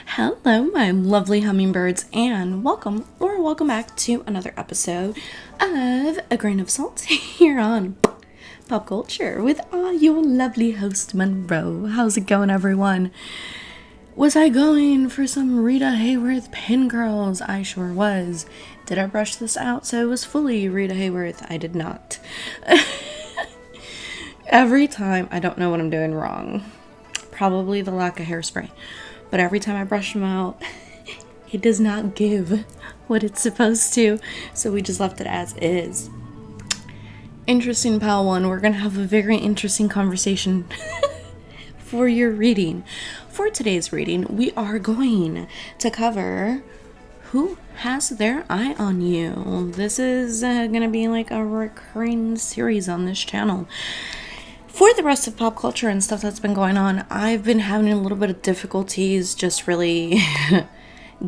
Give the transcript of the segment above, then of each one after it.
Hello, my lovely hummingbirds, and welcome back to another episode of A Grain of Salt here on Pop Culture with your lovely host, Monroe. How's it going, everyone? Was I going for some Rita Hayworth pin curls? I sure was. Did I brush this out so it was fully Rita Hayworth? I did not. Every time, I don't know what I'm doing wrong. Probably the lack of hairspray. But every time I brush them out, it does not give what it's supposed to. So we just left it as is. Interesting, pal one. We're going to have a very interesting conversation for your reading. For today's reading, we are going to cover Who Has Their Eye on You. This is going to be like a recurring series on this channel. For the rest of pop culture and stuff that's been going on, I've been having a little bit of difficulties just really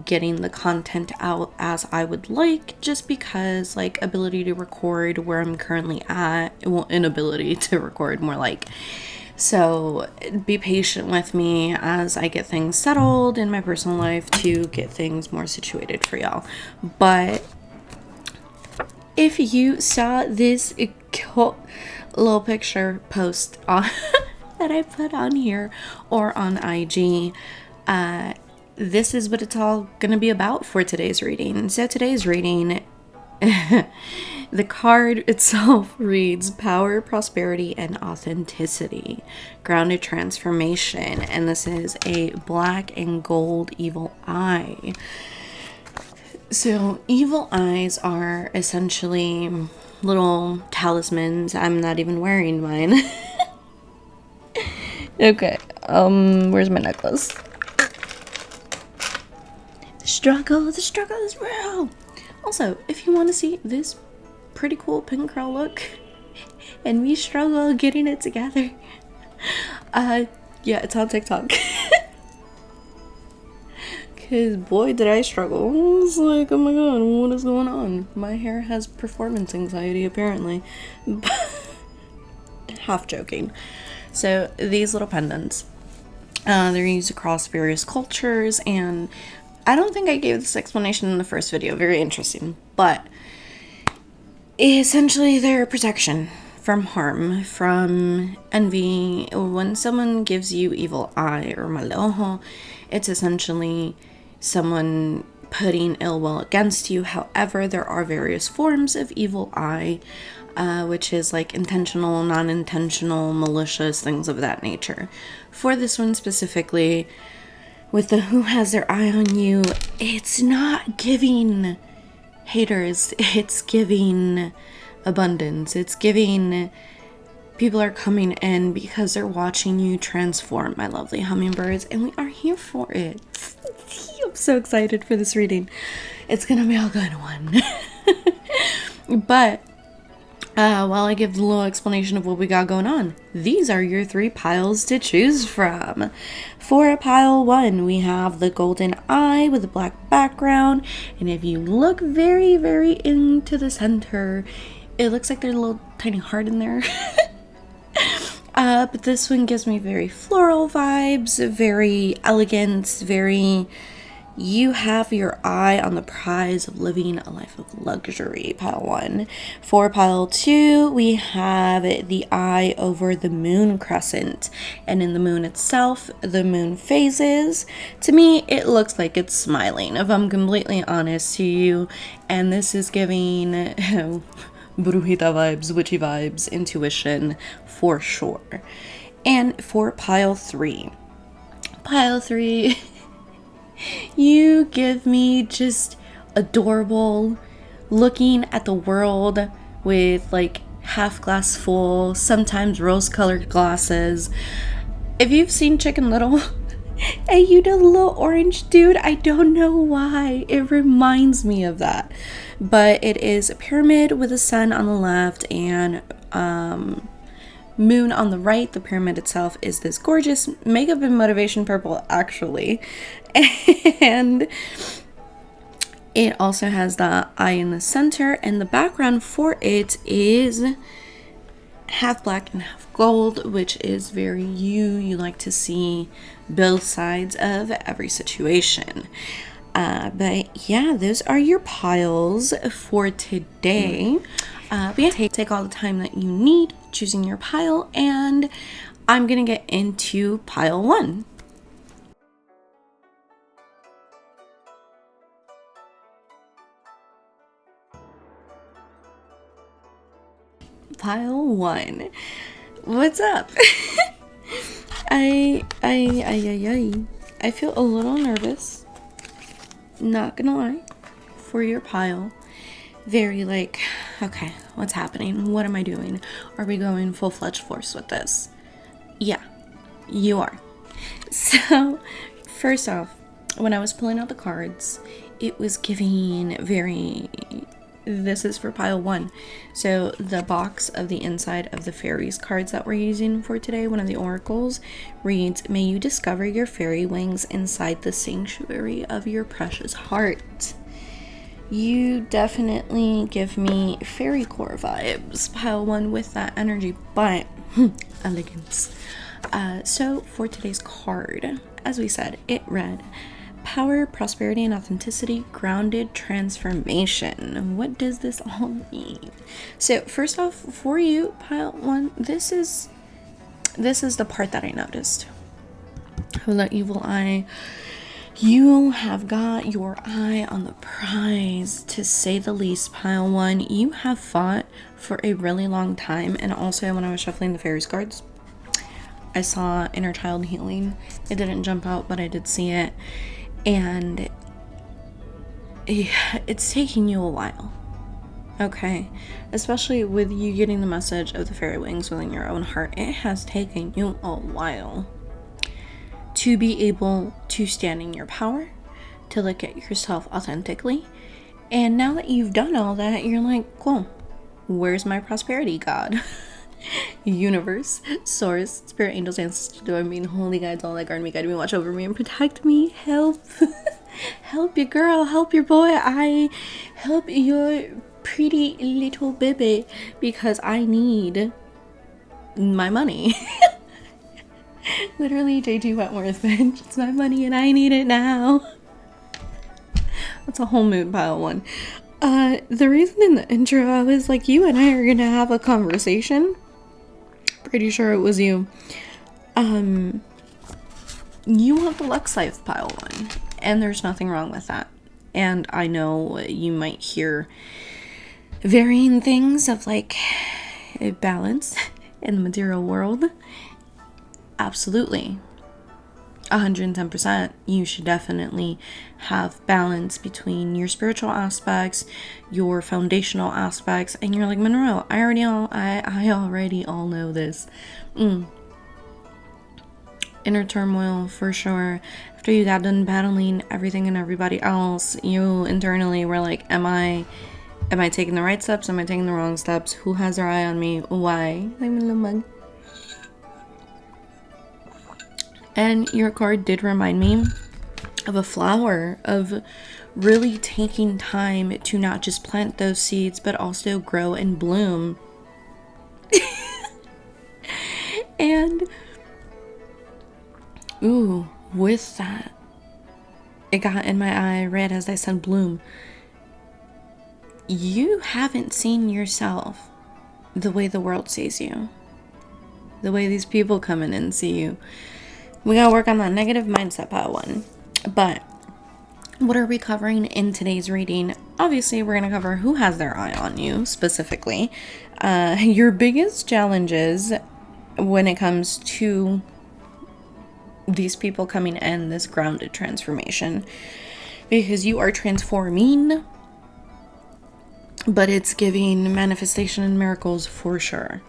getting the content out as I would like, just because like ability to record where I'm currently at, well, inability to record more like. So be patient with me as I get things settled in my personal life to get things more situated for y'all. But if you saw this little picture post that I put on here or on IG, this is what it's all gonna be about for today's reading. So today's reading, the card itself reads Power, Prosperity, and Authenticity, Grounded Transformation, and this is a black and gold evil eye. So evil eyes are essentially little talismans. I'm not even wearing mine. Okay, where's my necklace? The struggle is real. Also, if you want to see this pretty cool pin curl look and me struggle getting it together, yeah, it's on TikTok. Cause boy did I struggle. I was like, oh my god, what is going on? My hair has performance anxiety apparently. Half joking. So these little pendants, they're used across various cultures, and I don't think I gave this explanation in the first video. Very interesting. But essentially they're protection from harm, from envy. When someone gives you evil eye or mal ojo, it's essentially someone putting ill will against you. However, there are various forms of evil eye, which is like intentional, non-intentional, malicious, things of that nature. For this one specifically, with the Who Has Their Eye on You, it's not giving haters, it's giving abundance, it's giving people are coming in because they're watching you transform, my lovely hummingbirds, and we are here for it. I'm so excited for this reading. It's gonna be a good one. But while I give the little explanation of what we got going on, these are your 3 piles to choose from. For pile 1, we have the golden eye with a black background, and if you look very, very into the center, it looks like there's a little tiny heart in there. But this one gives me very floral vibes, very elegant, very, you have your eye on the prize of living a life of luxury, pile 1. For pile 2, we have the eye over the moon crescent. And in the moon itself, the moon phases. To me, it looks like it's smiling, if I'm completely honest to you. And this is giving brujita vibes, witchy vibes, intuition, for sure. And for pile 3, you give me just adorable, looking at the world with like half glass full, sometimes rose colored glasses. If you've seen Chicken Little, and you know the little orange dude, I don't know why, it reminds me of that. But it is a pyramid with a sun on the left and moon on the right. The pyramid itself is this gorgeous makeup and motivation purple, actually. And it also has the eye in the center, and the background for it is half black and half gold, which is very you. You like to see both sides of every situation. But yeah, those are your piles for today. But yeah, take all the time that you need choosing your pile, and I'm gonna get into pile 1. Pile 1. What's up? I feel a little nervous, not gonna lie, for your pile. Very like, okay, what's happening? What am I doing? Are we going full-fledged force with this? Yeah, you are. So, first off, when I was pulling out the cards, it was giving very... This is for pile 1. So the box of the inside of the fairies cards that we're using for today, one of the oracles, reads, "May you discover your fairy wings inside the sanctuary of your precious heart." You definitely give me fairy core vibes, pile 1, with that energy, but elegance. So for today's card, as we said, it read, "Power, prosperity, and authenticity, grounded transformation." What does this all mean? So first off, for you, pile 1, this is the part that I noticed. Oh, the evil eye. You have got your eye on the prize, to say the least, pile 1. You have fought for a really long time, and also when I was shuffling the fairies cards, I saw inner child healing. It didn't jump out, but I did see it. And it's taking you a while, okay? Especially with you getting the message of the fairy wings within your own heart. It has taken you a while to be able to stand in your power, to look at yourself authentically. And now that you've done all that, you're like, cool, where's my prosperity, God? Universe, source, spirit, angels, ancestors, divine being, holy guides, all that guard me, guide me, watch over me, and protect me. Help. Help your girl, help your boy. I help your pretty little baby, because I need my money. Literally, JG Wentworth, bitch. It's my money and I need it now. That's a whole mood, pile 1. The reason in the intro I was like, you and I are gonna have a conversation. Pretty sure it was you. You want the Lux Life, pile 1. And there's nothing wrong with that. And I know you might hear varying things of like a balance in the material world. Absolutely. 110%. You should definitely have balance between your spiritual aspects, your foundational aspects, and you're like, Monroe, I already all know this. Inner turmoil, for sure. After you got done battling everything and everybody else, you internally were like, am I taking the right steps? Am I taking the wrong steps? Who has their eye on me? Why? Like my little mug. And your card did remind me of a flower, of really taking time to not just plant those seeds, but also grow and bloom. And, ooh, with that, it got in my eye red as I said bloom. You haven't seen yourself the way the world sees you, the way these people come in and see you. We gotta work on that negative mindset, pile 1. But what are we covering in today's reading? Obviously, we're gonna cover who has their eye on you specifically. Your biggest challenges when it comes to these people coming in, this grounded transformation, because you are transforming, but it's giving manifestation and miracles for sure.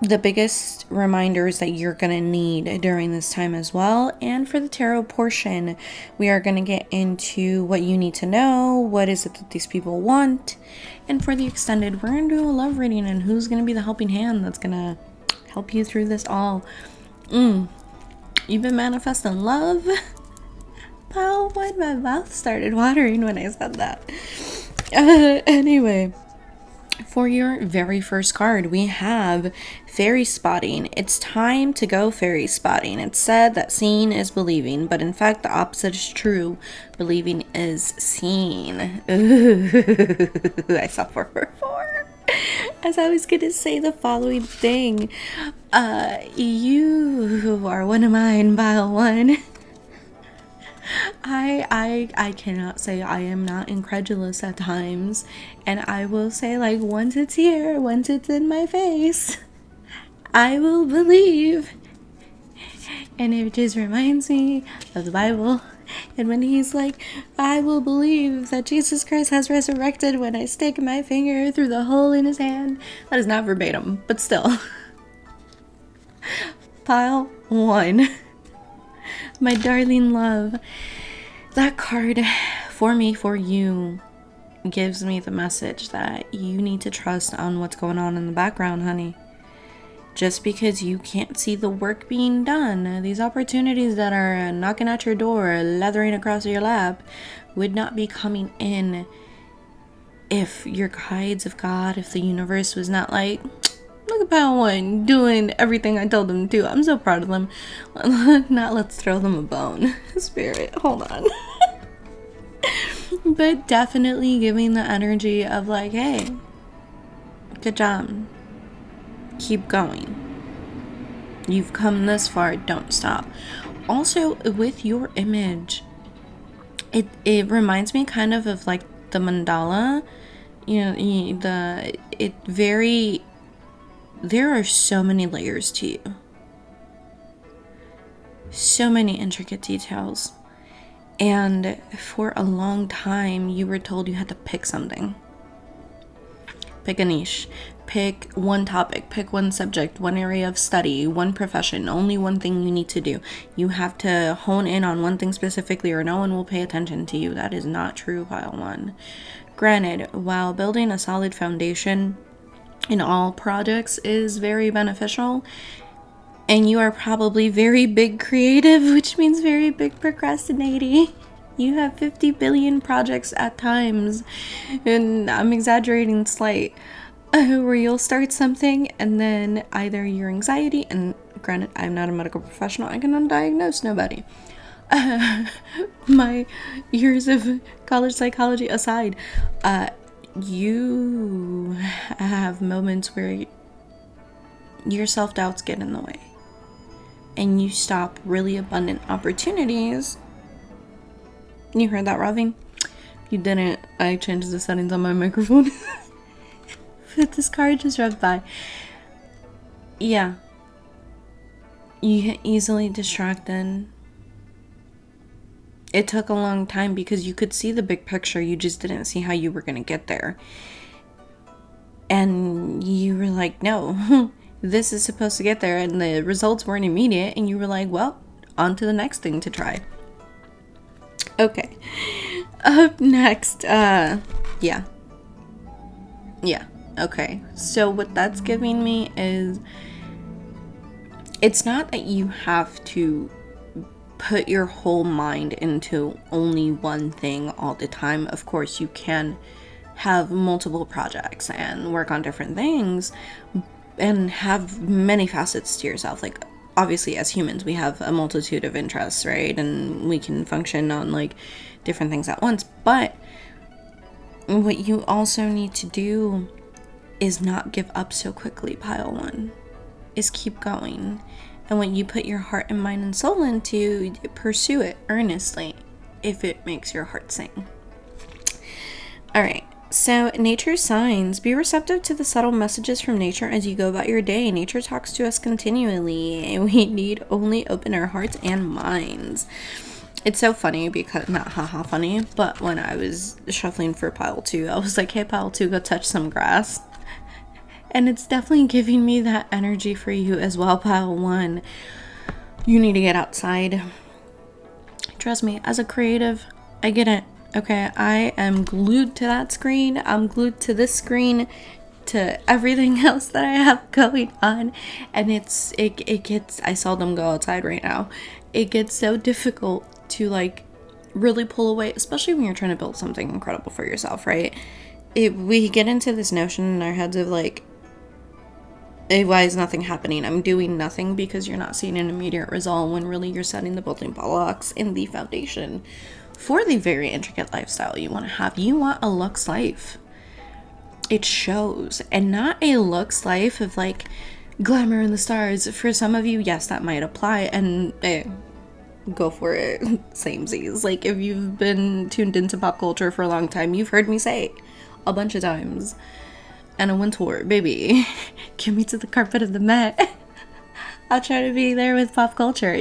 The biggest reminders that you're going to need during this time as well. And for the tarot portion, we are going to get into what you need to know, what is it that these people want. And for the extended, we're going to do a love reading and who's going to be the helping hand that's going to help you through this all. You've been manifesting love? Oh, why my mouth started watering when I said that. Anyway. For your very first card, we have fairy spotting. It's time to go fairy spotting. It's said that seeing is believing, but in fact, the opposite is true. Believing is seeing. Ooh, I saw 444. As I was going to say the following thing. You are one of mine, pile one. I cannot say I am not incredulous at times, and I will say, like, once it's here, once it's in my face, I will believe. And it just reminds me of the Bible, and when he's like, I will believe that Jesus Christ has resurrected when I stick my finger through the hole in his hand. That is not verbatim, but still. Pile one. My darling love, that card for me, for you, gives me the message that you need to trust on what's going on in the background, honey. Just because you can't see the work being done, these opportunities that are knocking at your door, leathering across your lap, would not be coming in if your guides of God, if the universe was not like, look at Pile One doing everything I told them to do. I'm so proud of them. Not let's throw them a bone. Spirit, hold on. But definitely giving the energy of like, hey, good job. Keep going. You've come this far, don't stop. Also, with your image, it reminds me kind of like the mandala. There are so many layers to you. So many intricate details. And for a long time, you were told you had to pick something. Pick a niche. Pick one topic. Pick one subject. One area of study. One profession. Only one thing you need to do. You have to hone in on one thing specifically or no one will pay attention to you. That is not true, Pile One. Granted, while building a solid foundation in all projects is very beneficial, and you are probably very big creative, which means very big procrastinating. You have 50 billion projects at times, and I'm exaggerating slight, where you'll start something and then either your anxiety, and granted I'm not a medical professional, I can undiagnose nobody, my years of college psychology aside, you have moments where your self-doubts get in the way and you stop really abundant opportunities. You heard that, Ravi? If you didn't, I changed the settings on my microphone. But this card just rubbed by. Yeah. You get easily distracted. It took a long time because you could see the big picture. You just didn't see how you were going to get there. And you were like, no, this is supposed to get there. And the results weren't immediate. And you were like, well, on to the next thing to try. Okay. Up next, yeah. Okay. So what that's giving me is, it's not that you have to put your whole mind into only one thing all the time. Of course, you can have multiple projects and work on different things and have many facets to yourself. Like, obviously, as humans, we have a multitude of interests, right? And we can function on, like, different things at once. But what you also need to do is not give up so quickly, Pile One. Is keep going. And when you put your heart and mind and soul into, pursue it earnestly if it makes your heart sing. Alright, so nature signs. Be receptive to the subtle messages from nature as you go about your day. Nature talks to us continually, and we need only open our hearts and minds. It's so funny because, not haha funny, but when I was shuffling for Pile 2, I was like, hey Pile 2, go touch some grass. And it's definitely giving me that energy for you as well, Pile 1. You need to get outside. Trust me, as a creative, I get it. Okay, I am glued to that screen. I'm glued to this screen, to everything else that I have going on. And it gets, I seldom go outside right now. It gets so difficult to, like, really pull away, especially when you're trying to build something incredible for yourself, right? we get into this notion in our heads of like, hey, why is nothing happening? I'm doing nothing because you're not seeing an immediate result, when really you're setting the building blocks in the foundation for the very intricate lifestyle you want to have. You want a luxe life. It shows. And not a luxe life of like glamour in the stars. For some of you, yes, that might apply, and go for it. Samesies. Like, if you've been tuned into pop culture for a long time, you've heard me say a bunch of times, and I went tour, baby, get me to the carpet of the Met. I'll try to be there with pop culture.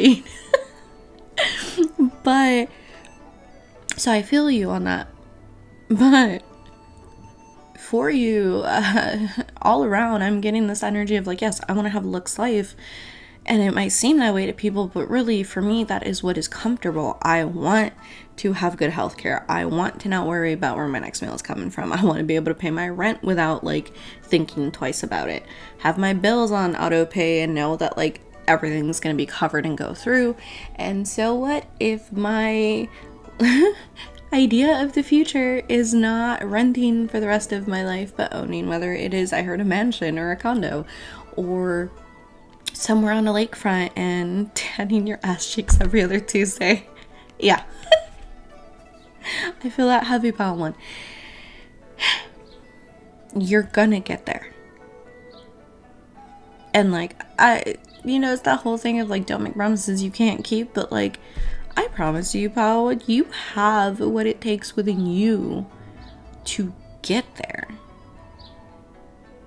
But so I feel you on that. But for you, all around, I'm getting this energy of like, yes, I want to have a luxe life. And it might seem that way to people, but really for me, that is what is comfortable. I want to have good health care. I want to not worry about where my next meal is coming from. I want to be able to pay my rent without like thinking twice about it. Have my bills on auto pay and know that like everything's going to be covered and go through. And so what if my idea of the future is not renting for the rest of my life, but owning, whether it is, I heard, a mansion or a condo, or somewhere on a lakefront and tanning your ass cheeks every other Tuesday. Yeah. I feel that heavy pile one. You're gonna get there. And like, it's that whole thing of like, don't make promises you can't keep, but like, I promise you, pal, you have what it takes within you to get there.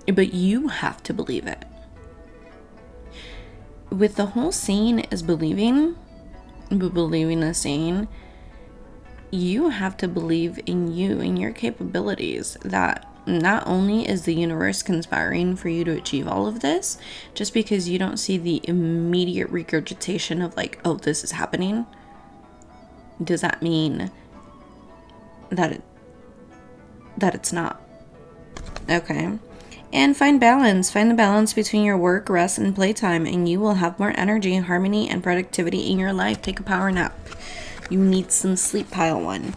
But you have to believe it. With the whole scene is believing, but believing the scene, you have to believe in you, in your capabilities, that not only is the universe conspiring for you to achieve all of this, just because you don't see the immediate regurgitation of like, oh, this is happening, does that mean that it's not. Okay. And find balance. Find the balance between your work, rest, and playtime, and you will have more energy, harmony, and productivity in your life. Take a power nap. You need some sleep, pile one.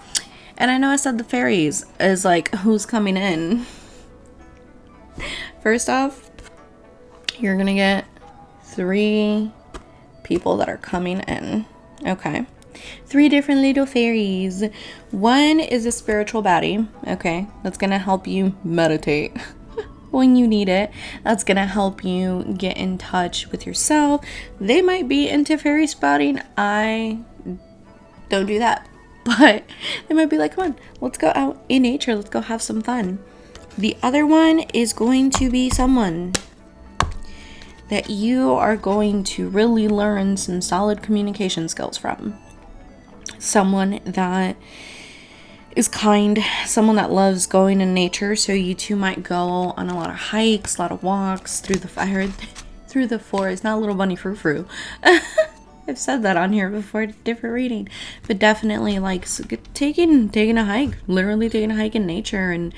And I know I said the fairies is like, who's coming in? First off, you're gonna get 3 people that are coming in. Okay. 3 different little fairies. One is a spiritual baddie. Okay. That's gonna help you meditate when you need it. That's gonna help you get in touch with yourself. They might be into fairy spotting. I don't do that, but they might be like, come on, let's go out in nature, let's go have some fun. The other one is going to be someone that you are going to really learn some solid communication skills from. Someone that is kind, someone that loves going in nature, so you two might go on a lot of hikes, a lot of walks through the fire, through the forest. Not a little bunny frou-frou. I've said that on here before, different reading, but definitely like taking a hike, literally taking a hike in nature. And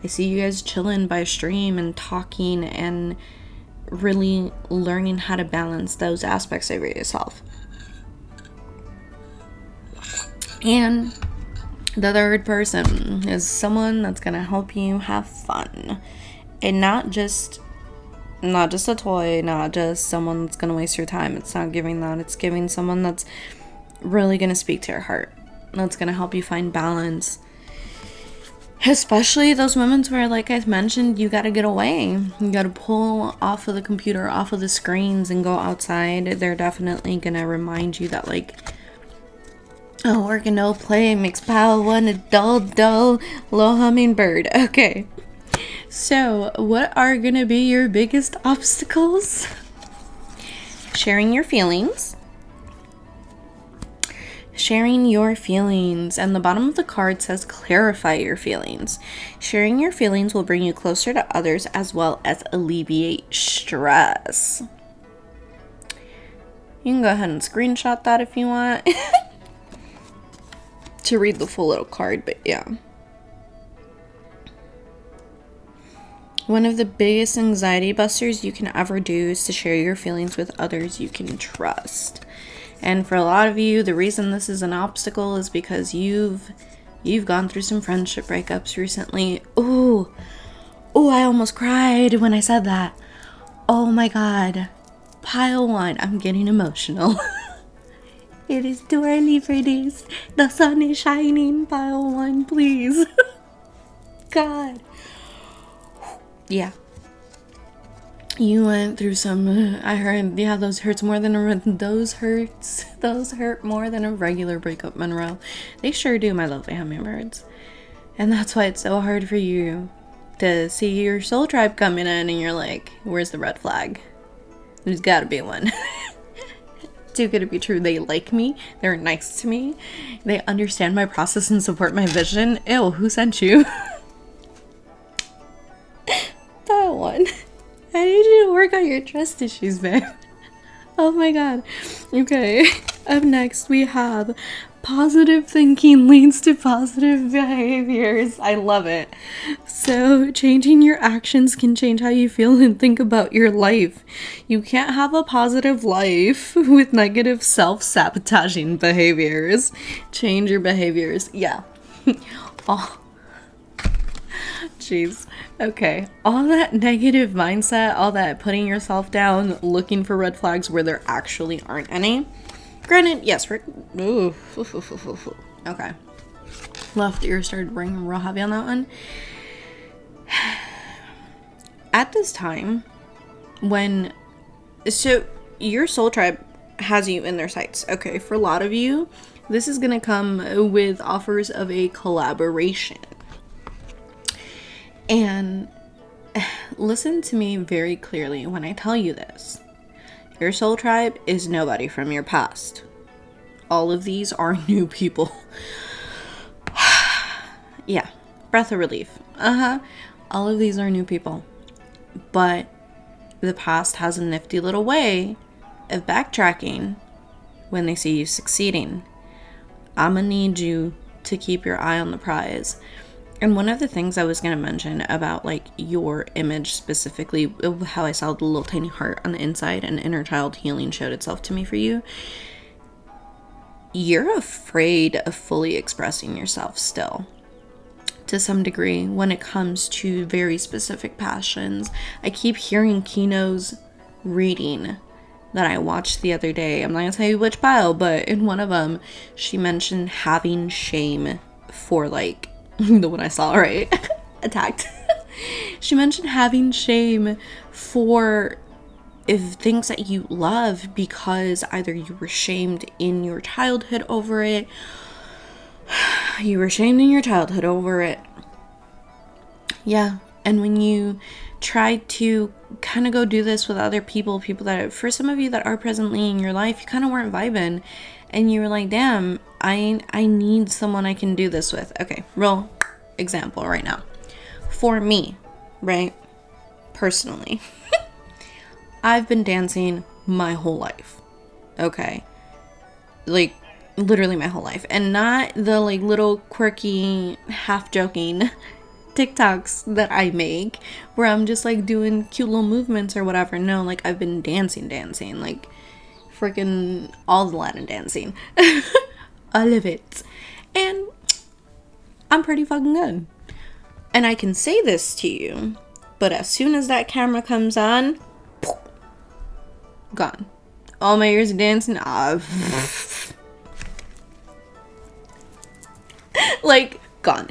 I see you guys chilling by a stream and talking and really learning how to balance those aspects of yourself. And the third person is someone that's gonna help you have fun, and not just a toy, not just someone that's gonna waste your time. It's not giving that. It's giving someone that's really gonna speak to your heart, that's gonna help you find balance. Especially those moments where, like I mentioned, you gotta get away. You gotta pull off of the computer, off of the screens, and go outside. They're definitely gonna remind you that, like, oh, work and no play makes pile one a dull little hummingbird. Okay. So, what are gonna be your biggest obstacles? Sharing your feelings. Sharing your feelings. And the bottom of the card says clarify your feelings. Sharing your feelings will bring you closer to others as well as alleviate stress. You can go ahead and screenshot that if you want. To read the full little card, but yeah. One of the biggest anxiety busters you can ever do is to share your feelings with others you can trust. And for a lot of you, the reason this is an obstacle is because you've you've gone through some friendship breakups recently. Ooh, I almost cried when I said that. Oh my god. Pile 1, I'm getting emotional. It is too early for this. The sun is shining. Pile 1, please. God. Yeah. You went through some, I heard, yeah, those hurt more than a regular breakup, Monroe. They sure do, my lovely hummingbirds. And that's why it's so hard for you to see your soul tribe coming in and you're like, where's the red flag? There's gotta be one. Too good to be true. They like me. They're nice to me. They understand my process and support my vision. Ew, who sent you? That one. I need you to work on your trust issues, babe. Oh my god. Okay. Up next, we have positive thinking leads to positive behaviors. I love it. So, changing your actions can change how you feel and think about your life. You can't have a positive life with negative self-sabotaging behaviors. Change your behaviors. Yeah. Oh. Jeez. Okay. All that negative mindset, all that putting yourself down, looking for red flags where there actually aren't any. Granted, yes, ooh. Okay. Left ear started ringing real heavy on that one. At this time, so your soul tribe has you in their sights. Okay, for a lot of you, this is gonna come with offers of a collaboration. And listen to me very clearly when I tell you this. Your soul tribe is nobody from your past. All of these are new people. Yeah, breath of relief. All of these are new people. But the past has a nifty little way of backtracking when they see you succeeding. I'm gonna need you to keep your eye on the prize. And one of the things I was going to mention about, like, your image specifically, how I saw the little tiny heart on the inside and inner child healing showed itself to me for you. You're afraid of fully expressing yourself still, to some degree, when it comes to very specific passions. I keep hearing Kino's reading that I watched the other day. I'm not going to tell you which pile, but in one of them, she mentioned having shame for, like, the one I saw, right? Attacked. She mentioned having shame for things that you love because either you were shamed in your childhood over it. Yeah. And when you try to kind of go do this with other people that, for some of you that are presently in your life, you kind of weren't vibing. And you were like, damn, I need someone I can do this with. Okay, real example right now. For me, right, personally, I've been dancing my whole life. Okay? Like, literally my whole life. And not the, like, little quirky, half-joking TikToks that I make where I'm just, like, doing cute little movements or whatever. No, like, I've been dancing. Like, freaking all the Latin dancing. All of it. And I'm pretty fucking good. And I can say this to you, but as soon as that camera comes on, gone. All my years of dancing, like, gone.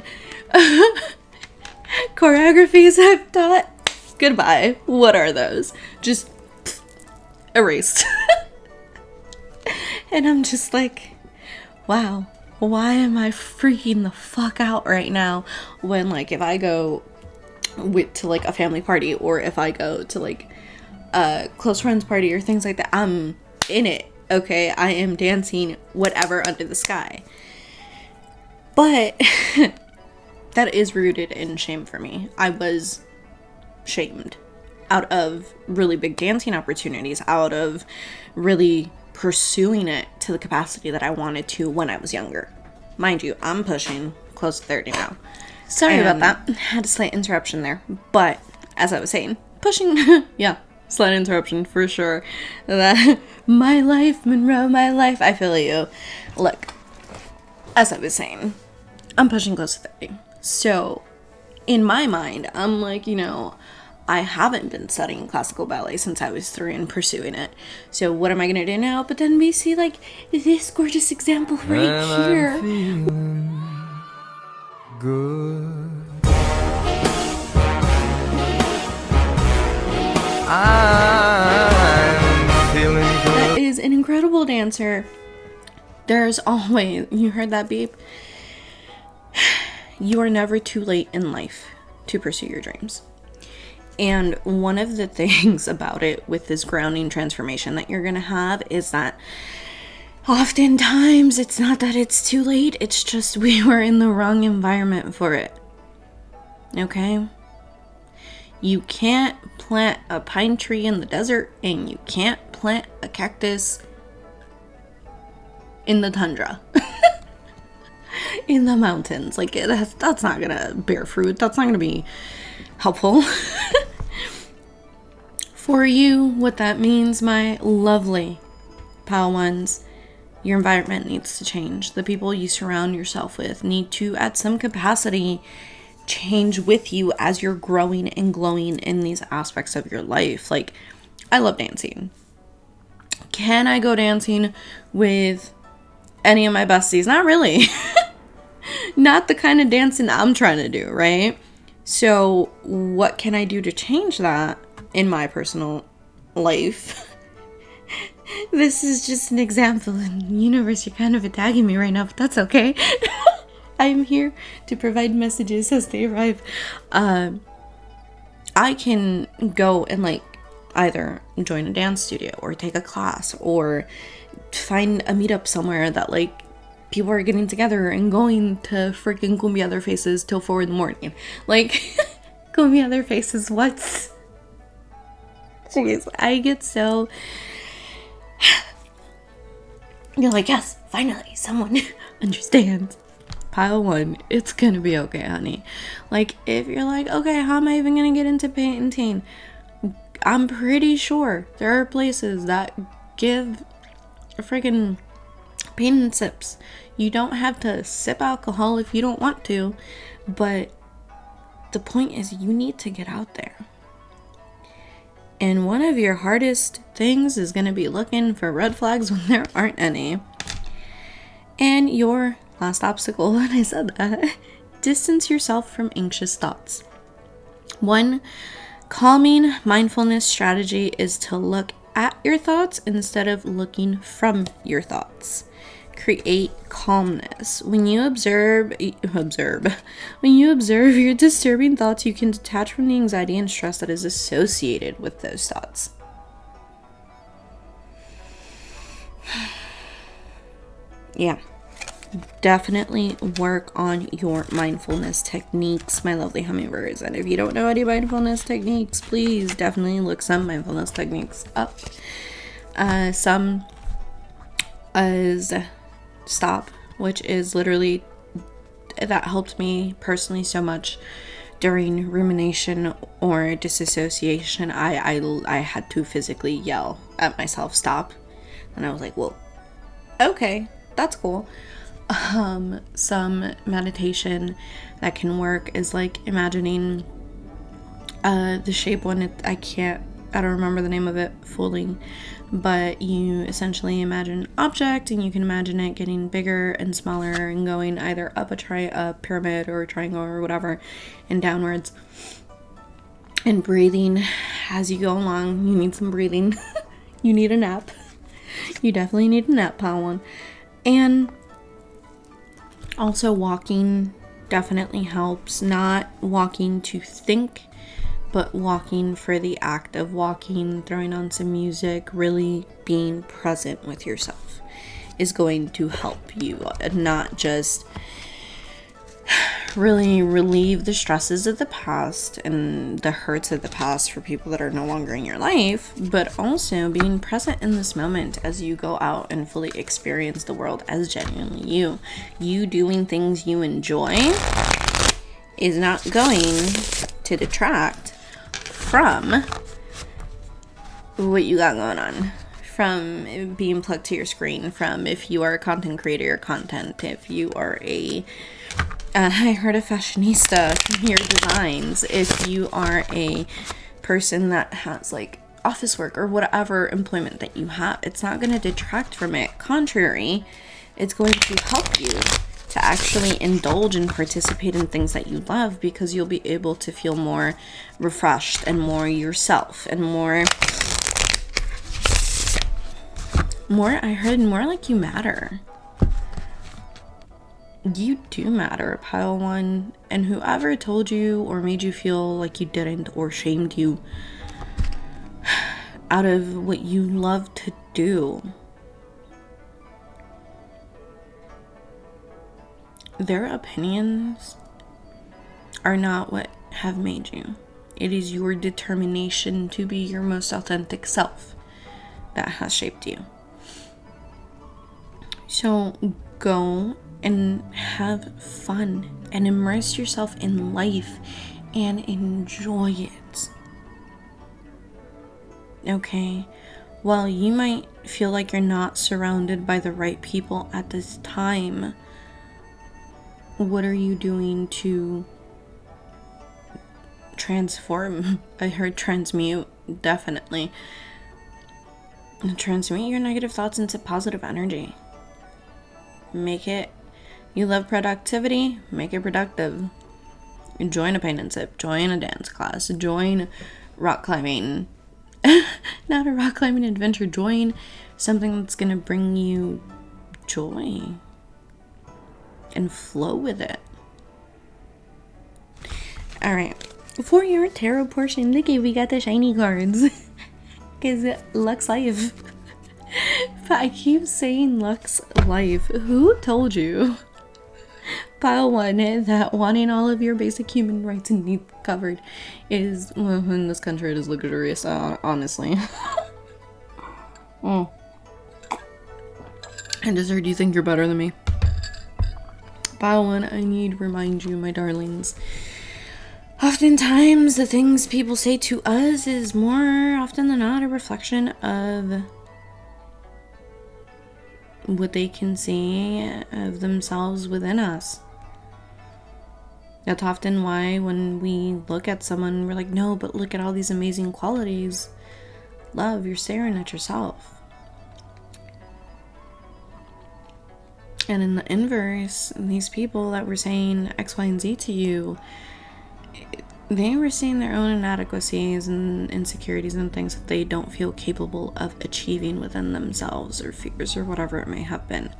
Choreographies I've taught, goodbye. What are those? Just erased. And I'm just like, wow, why am I freaking the fuck out right now when, like, if I go to, like, a family party or if I go to, like, a close friends party or things like that, I'm in it, okay? I am dancing whatever under the sky. But that is rooted in shame for me. I was shamed out of really big dancing opportunities, out of really pursuing it to the capacity that I wanted to when I was younger. Mind you, I'm pushing close to 30 now. Sorry about that. Had a slight interruption there. But, as I was saying, pushing, yeah, slight interruption for sure. That, my life, Monroe, my life, I feel you. Look, as I was saying, I'm pushing close to 30. So in my mind, I'm like, I haven't been studying classical ballet since I was 3 and pursuing it. So what am I going to do now? But then we see like this gorgeous example right here. I'm feeling good. I'm feeling good. That is an incredible dancer. There's always, you heard that beep? You are never too late in life to pursue your dreams. And one of the things about it with this grounding transformation that you're going to have is that oftentimes it's not that it's too late, it's just we were in the wrong environment for it. Okay? You can't plant a pine tree in the desert, and you can't plant a cactus in the tundra. In the mountains. Like, that's not gonna bear fruit. That's not gonna be helpful. For you, what that means, my lovely Padawans, your environment needs to change. The people you surround yourself with need to, at some capacity, change with you as you're growing and glowing in these aspects of your life. Like, I love dancing. Can I go dancing with any of my besties? Not really. Not the kind of dancing I'm trying to do, right? So what can I do to change that in my personal life? This is just an example. In the universe, you're kind of attacking me right now, but that's okay. I'm here to provide messages as they arrive. I can go and like either join a dance studio or take a class or find a meetup somewhere that like people are getting together and going to freaking cumbia their faces till 4 in the morning. Like, cumbia their faces, what? Jeez, I get so... You're like, yes, finally, someone understands. Pile 1, it's gonna be okay, honey. Like, if you're like, okay, how am I even gonna get into painting? I'm pretty sure there are places that give a freaking paint and sips. You don't have to sip alcohol if you don't want to, but the point is you need to get out there. And one of your hardest things is going to be looking for red flags when there aren't any. And your last obstacle, when I said that, distance yourself from anxious thoughts. One calming mindfulness strategy is to look at your thoughts instead of looking from your thoughts. Create calmness. When you observe your disturbing thoughts, you can detach from the anxiety and stress that is associated with those thoughts. Yeah. Definitely work on your mindfulness techniques, my lovely hummingbirds. And if you don't know any mindfulness techniques, please definitely look some mindfulness techniques up. Some is stop, which is literally, that helped me personally so much during rumination or disassociation. I had to physically yell at myself, stop. And I was like, well, okay, that's cool. Some meditation that can work is like imagining the shape one. I don't remember the name of it fully, but you essentially imagine an object and you can imagine it getting bigger and smaller and going either up a pyramid or a triangle or whatever and downwards, and breathing as you go along. You need some breathing. You need a nap. You definitely need a nap, pal one. And also walking definitely helps. Not walking to think, but walking for the act of walking, throwing on some music, really being present with yourself is going to help you, not just really relieve the stresses of the past and the hurts of the past for people that are no longer in your life, but also being present in this moment as you go out and fully experience the world as genuinely you. You doing things you enjoy is not going to detract from what you got going on, from being plugged to your screen, from if you are a content creator, your content, if you are a I heard a fashionista from your designs. If you are a person that has like office work or whatever employment that you have, it's not going to detract from it. Contrary, it's going to help you to actually indulge and participate in things that you love, because you'll be able to feel more refreshed and more yourself and more I heard more like you matter. You do matter, Pile 1, and whoever told you or made you feel like you didn't or shamed you out of what you love to do, their opinions are not what have made you. It is your determination to be your most authentic self that has shaped you. So go and have fun and immerse yourself in life and enjoy it. Okay? While you might feel like you're not surrounded by the right people at this time, what are you doing to transform? I heard transmute, definitely. Transmute your negative thoughts into positive energy. Make it, you love productivity, make it productive. Join a paint and sip, join a dance class, join rock climbing. Not a rock climbing adventure, join something that's gonna bring you joy and flow with it. Alright, for your tarot portion, look at, we got the shiny cards. Because Lux Life. But I keep saying Lux Life. Who told you? Pile 1, that wanting all of your basic human rights and needs covered is, well, in this country it is luxurious, honestly. Oh. And dessert, do you think you're better than me? Pile 1, I need to remind you, my darlings. Oftentimes, the things people say to us is more often than not a reflection of what they can see of themselves within us. That's often why when we look at someone, we're like, no, but look at all these amazing qualities. Love, you're staring at yourself. And in the inverse, these people that were saying X, Y, and Z to you, they were seeing their own inadequacies and insecurities and things that they don't feel capable of achieving within themselves, or fears, or whatever it may have been.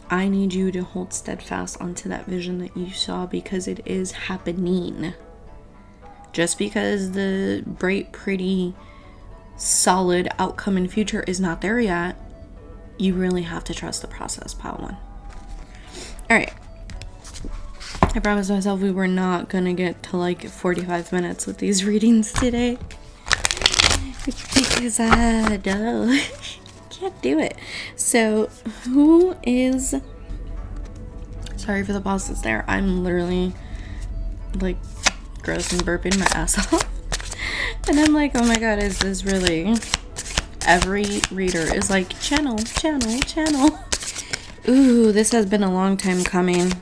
I need you to hold steadfast onto that vision that you saw, because it is happening. Just because the bright, pretty, solid outcome in future is not there yet, you really have to trust the process, Pile 1. Alright. I promised myself we were not gonna get to like 45 minutes with these readings today. Because no, can't do it. So, who is... Sorry for the pauses there. I'm literally like gross and burping my ass off. And I'm like, oh my god, is this really... Every reader is like, channel. Ooh, this has been a long time coming.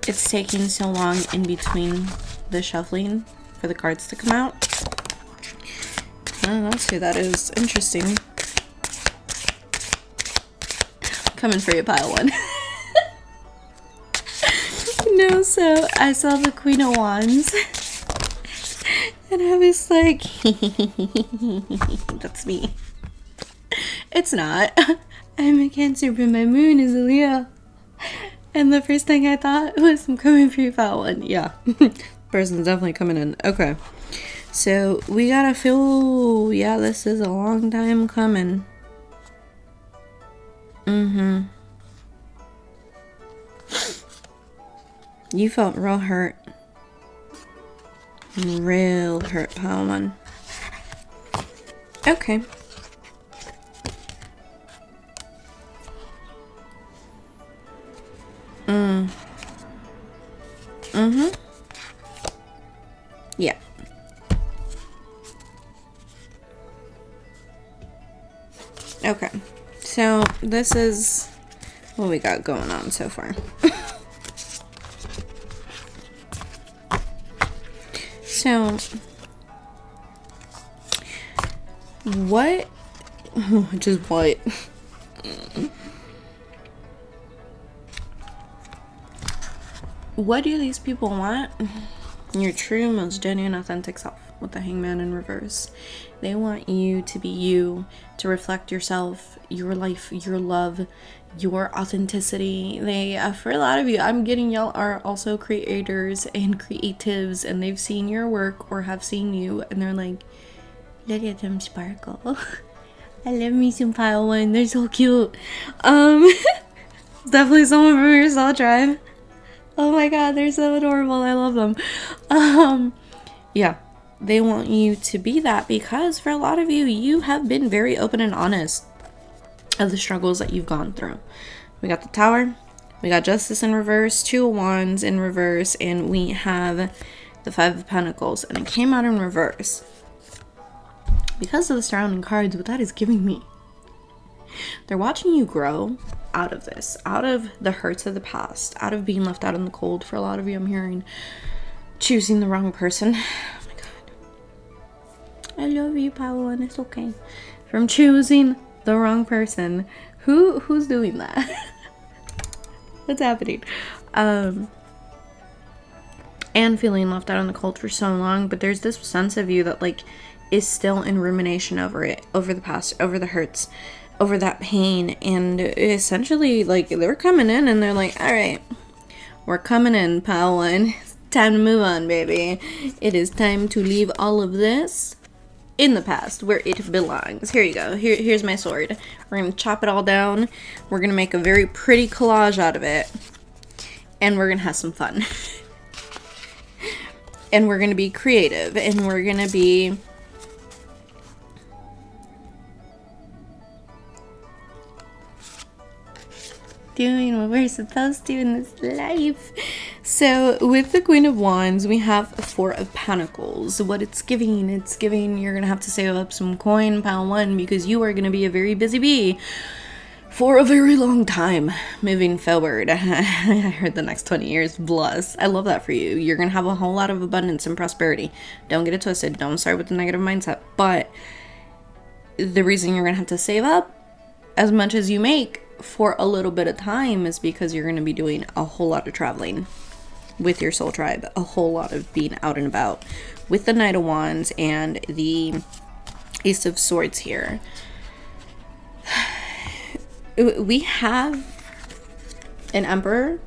It's taking so long in between the shuffling for the cards to come out. Oh, that's who that is. Interesting. Coming for you, Pile 1. No, so I saw the Queen of Wands. And I was like, that's me. It's not. I'm a Cancer, but my moon is a Leo. And the first thing I thought was, I'm coming for you, Pile 1. Yeah. Person's definitely coming in. Okay. So, we gotta feel, yeah, this is a long time coming. You felt real hurt. Real hurt, Pile 1. Okay. Yeah. Okay. So, this is what we got going on so far. So, what? Just what? What do these people want? Your true, most genuine, authentic self with the Hangman in reverse. They want you to be you, to reflect yourself, your life, your love, your authenticity. They, for a lot of you, I'm getting y'all are also creators and creatives, and they've seen your work or have seen you, and they're like, look at them sparkle. I love me some pile one. They're so cute. Definitely someone from your soul tribe. Oh my god, they're so adorable. I love them. Yeah, they want you to be that because for a lot of you, you have been very open and honest of the struggles that you've gone through. We got the Tower, we got Justice in reverse, 2 of Wands in reverse, and we have the 5 of Pentacles, and it came out in reverse because of the surrounding cards. What that is giving me, they're watching you grow out of this, out of the hurts of the past, out of being left out in the cold. For a lot of you, I'm hearing choosing the wrong person. Oh my god, I love you, Paolo, and it's okay. From choosing the wrong person. Who's doing that? What's happening? And feeling left out in the cold for so long, but there's this sense of you that like is still in rumination over it, over the past, over the hurts, over that pain. And essentially, like, they're coming in and they're like, all right, we're coming in, Paolo, and it's time to move on, baby. It is time to leave all of this in the past where it belongs. Here you go. Here's my sword. We're gonna chop it all down. We're gonna make a very pretty collage out of it, and we're gonna have some fun. And we're gonna be creative, and we're gonna be doing what we're supposed to in this life. So with the Queen of Wands, we have 4 of Pentacles. What it's giving you're gonna have to save up some coin, pile 1, because you are gonna be a very busy bee for a very long time moving forward. I heard the next 20 years, bless. I love that for you. You're gonna have a whole lot of abundance and prosperity. Don't get it twisted. Don't start with the negative mindset. But the reason you're gonna have to save up as much as you make for a little bit of time is because you're going to be doing a whole lot of traveling with your soul tribe, a whole lot of being out and about with the Knight of Wands and the Ace of Swords here. We have an Emperor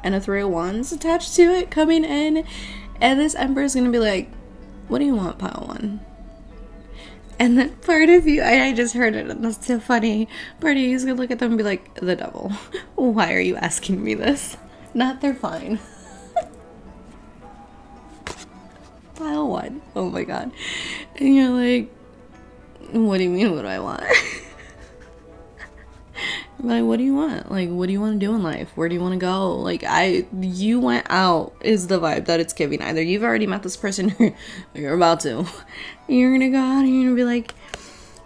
and a 3 of Wands attached to it coming in, and this Emperor is going to be like, what do you want, pile 1? And then part of you, I just heard it, and that's so funny. Part of you is gonna look at them and be like, the devil. Why are you asking me this? Not, they're fine. Pile 1. Oh my god. And you're like, what do you mean, what do I want? Like, what do you want? Like, what do you want to do in life? Where do you want to go? Like, you went out is the vibe that it's giving. Either you've already met this person or you're about to. You're gonna go out and you're gonna be like,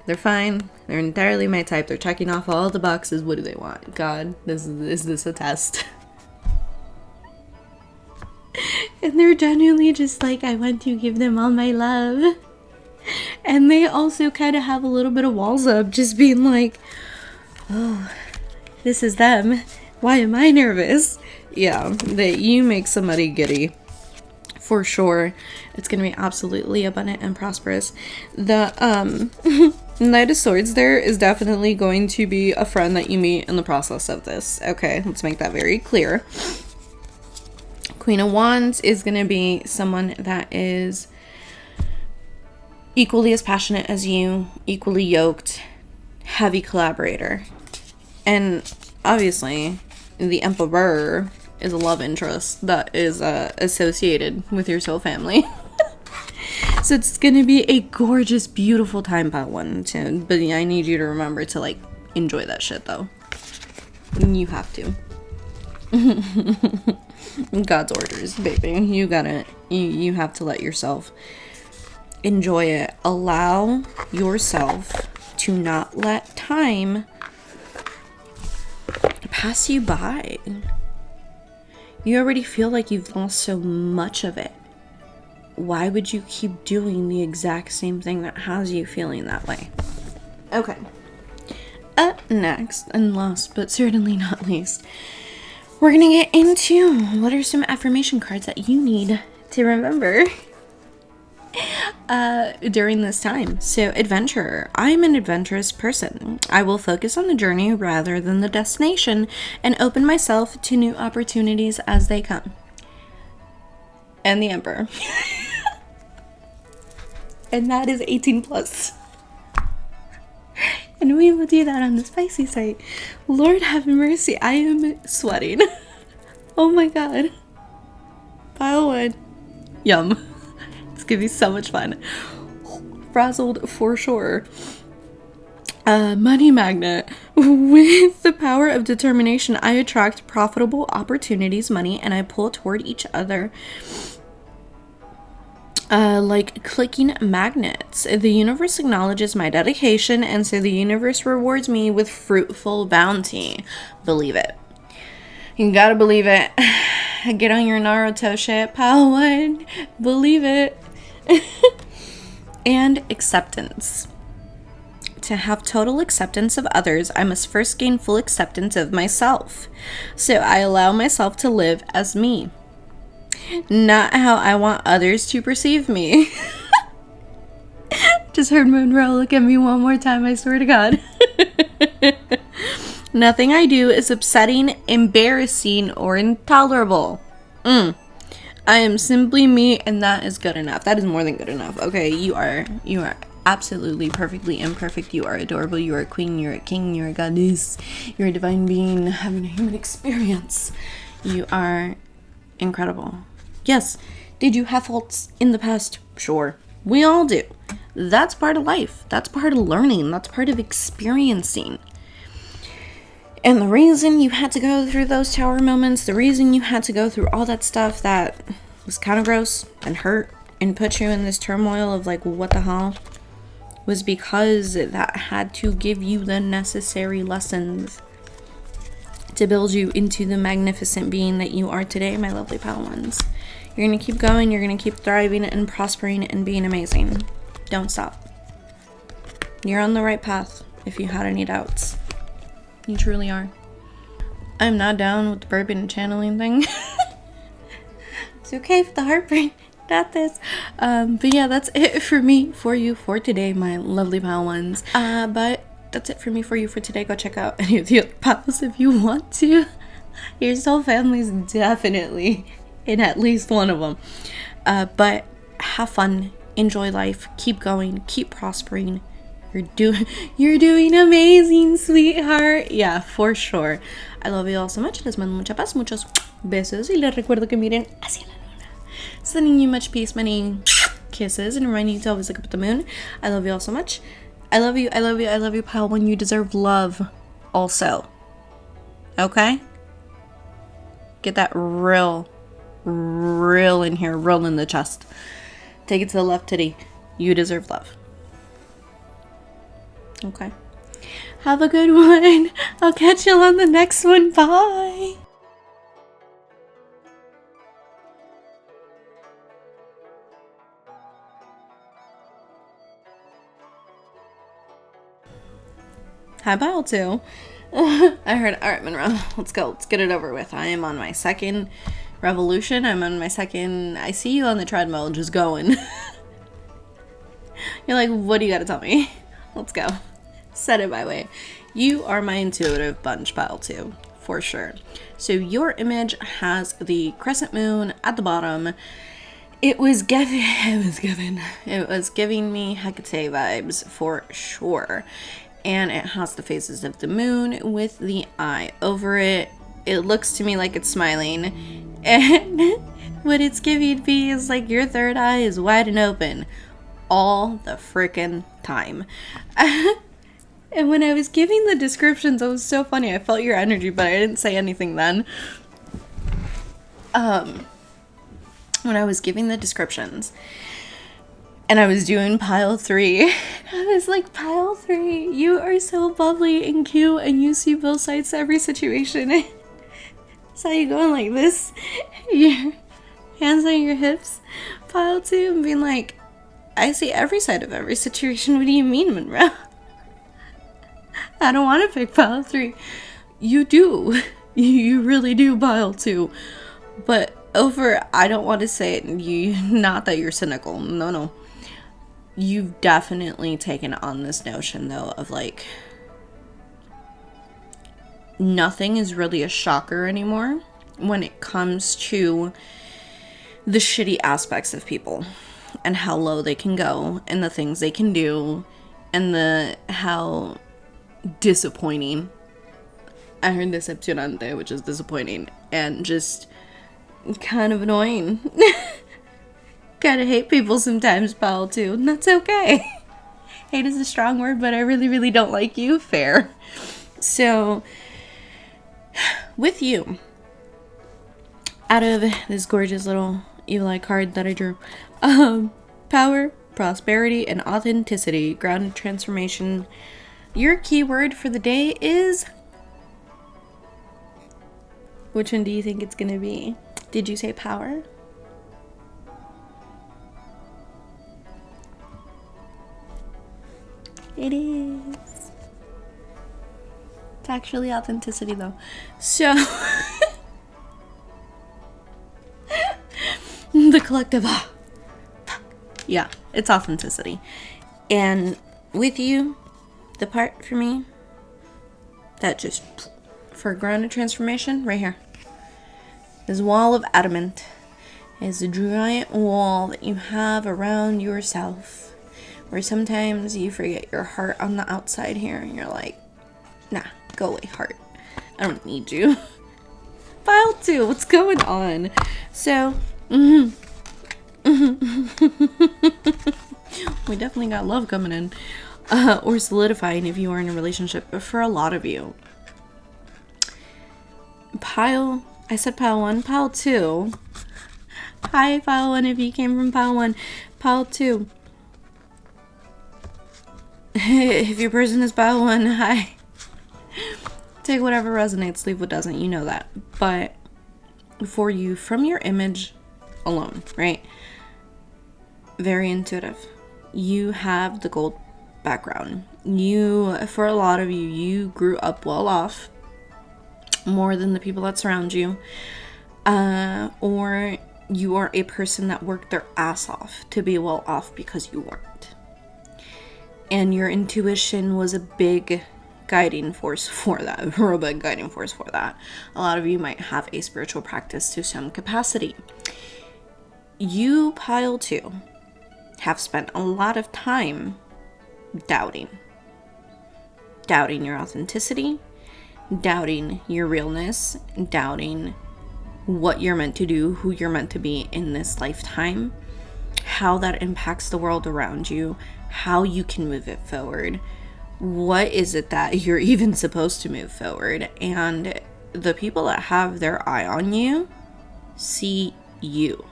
they're fine. They're entirely my type. They're checking off all the boxes. What do they want? God, is this a test? And they're genuinely just like, I want to give them all my love. And they also kind of have a little bit of walls up, just being like, oh, this is them. Why am I nervous? Yeah, that you make somebody giddy. For sure. It's going to be absolutely abundant and prosperous. The Knight of Swords there is definitely going to be a friend that you meet in the process of this. Okay, let's make that very clear. Queen of Wands is going to be someone that is equally as passionate as you, equally yoked, heavy collaborator. And obviously, the Emperor is a love interest that is associated with your soul family. So it's gonna be a gorgeous, beautiful time, part 1, too. But I need you to remember to, like, enjoy that shit, though. You have to. God's orders, baby. You gotta, you have to let yourself enjoy it. Allow yourself to not let time pass you by. You already feel like you've lost so much of it. Why would you keep doing the exact same thing that has you feeling that way? Okay. Up next, and last but certainly not least, we're gonna get into what are some affirmation cards that you need to remember during this time. So, adventurer. I'm an adventurous person. I will focus on the journey rather than the destination and open myself to new opportunities as they come. And the Emperor. And that is 18 plus. And we will do that on the spicy site. Lord have mercy, I am sweating. Oh my god. Pile one. Yum. It's gonna be so much fun. Frazzled for sure. Money magnet. With the power of determination, I attract profitable opportunities, money, and I pull toward each other. Like clicking magnets. The universe acknowledges my dedication, and so the universe rewards me with fruitful bounty. Believe it. You gotta believe it. Get on your Naruto shit, pal one. Believe it. And acceptance. To have total acceptance of others, I must first gain full acceptance of myself. So I allow myself to live as me. Not how I want others to perceive me. Just heard Monroe look at me one more time, I swear to God. Nothing I do is upsetting, embarrassing, or intolerable. I am simply me, and that is good enough. That is more than good enough. Okay, you are absolutely perfectly imperfect. You are adorable. You are a queen. You're a king. You're a goddess. You're a divine being having a human experience. You are incredible. Yes. Did you have faults in the past? Sure. We all do. That's part of life. That's part of learning. That's part of experiencing. And the reason you had to go through those tower moments, the reason you had to go through all that stuff that was kind of gross and hurt and put you in this turmoil of like, what the hell, was because that had to give you the necessary lessons to build you into the magnificent being that you are today, my lovely Padawans. You're going to keep going, you're going to keep thriving and prospering and being amazing. Don't stop. You're on the right path if you had any doubts. You truly are. I'm not down with the burping and channeling thing. It's okay for the heartbreak. Got this. But yeah, that's it for me, for you, for today, my lovely Padawans. But that's it for me, for you, for today. Go check out any of the other pals if you want to. Your soul family's definitely in at least one of them. But have fun, enjoy life, keep going, keep prospering. You're doing amazing, sweetheart. Yeah, for sure. I love you all so much. Les mando mucha paz, muchos besos, y les recuerdo que miren hacia la luna. Sending you much peace, many kisses, and reminding you to always look up at the moon. I love you all so much. I love you, I love you, I love you, pal. When you deserve love also. Okay? Get that real in here, real in the chest. Take it to the left titty. You deserve love. Okay. Have a good one. I'll catch you on the next one. Bye. Hi, Pile 2. I heard, alright, Monroe, let's go. Let's get it over with. I am on my second revolution. I'm on my second, I see you on the treadmill just going. You're like, what do you gotta tell me? Let's go. Said it my way. You are my intuitive bunch, Pile 2, for sure. So your image has the crescent moon at the bottom. It was giving me Hecate vibes for sure. And it has the phases of the moon with the eye over it. It looks to me like it's smiling. And what it's giving me is like your third eye is wide and open all the frickin' time. And when I was giving the descriptions, it was so funny. I felt your energy, but I didn't say anything then. When I was giving the descriptions, And I was doing pile 3. I was like, pile 3, you are so bubbly and cute and you see both sides to every situation. Saw you going like this. Your hands on your hips. Pile 2 and being like, I see every side of every situation. What do you mean, Monroe? I don't want to pick pile 3. You do. You really do, pile 2. But I don't want to say it, not that you're cynical. No. You've definitely taken on this notion, though, of like, nothing is really a shocker anymore when it comes to the shitty aspects of people and how low they can go and the things they can do and how disappointing. I heard decepcionante, which is disappointing and just kind of annoying. Gotta hate people sometimes, pal, too. And that's okay. Hate is a strong word, but I really, really don't like you. Fair. So, with you, out of this gorgeous little evil eye card that I drew, power, prosperity, and authenticity, grounded transformation. Your keyword for the day is... Which one do you think it's gonna be? Did you say power? It is. It's actually authenticity, though. So, the collective, yeah, it's authenticity. And with you, the part for me that just, for grounded transformation, right here, this wall of adamant is a giant wall that you have around yourself. Where sometimes you forget your heart on the outside here and you're like, nah, go away, heart. I don't need you. File 2, what's going on? So, we definitely got love coming in. Or solidifying if you are in a relationship. But for a lot of you, I said pile 1, pile 2. Hi, pile 1 if you came from pile 1. Pile 2. If your person is pile 1, hi. Take whatever resonates, leave what doesn't, you know that. But for you, from your image alone, right? Very intuitive. You have the gold background. For a lot of you, you grew up well off, more than the people that surround you. Or you are a person that worked their ass off to be well off because you weren't. And your intuition was a big guiding force for that, or a big guiding force for that. A lot of you might have a spiritual practice to some capacity. You, pile 2, have spent a lot of time doubting your authenticity, doubting your realness, doubting what you're meant to do, who you're meant to be in this lifetime, how that impacts the world around you, how you can move it forward, what is it that you're even supposed to move forward. And the people that have their eye on you see you.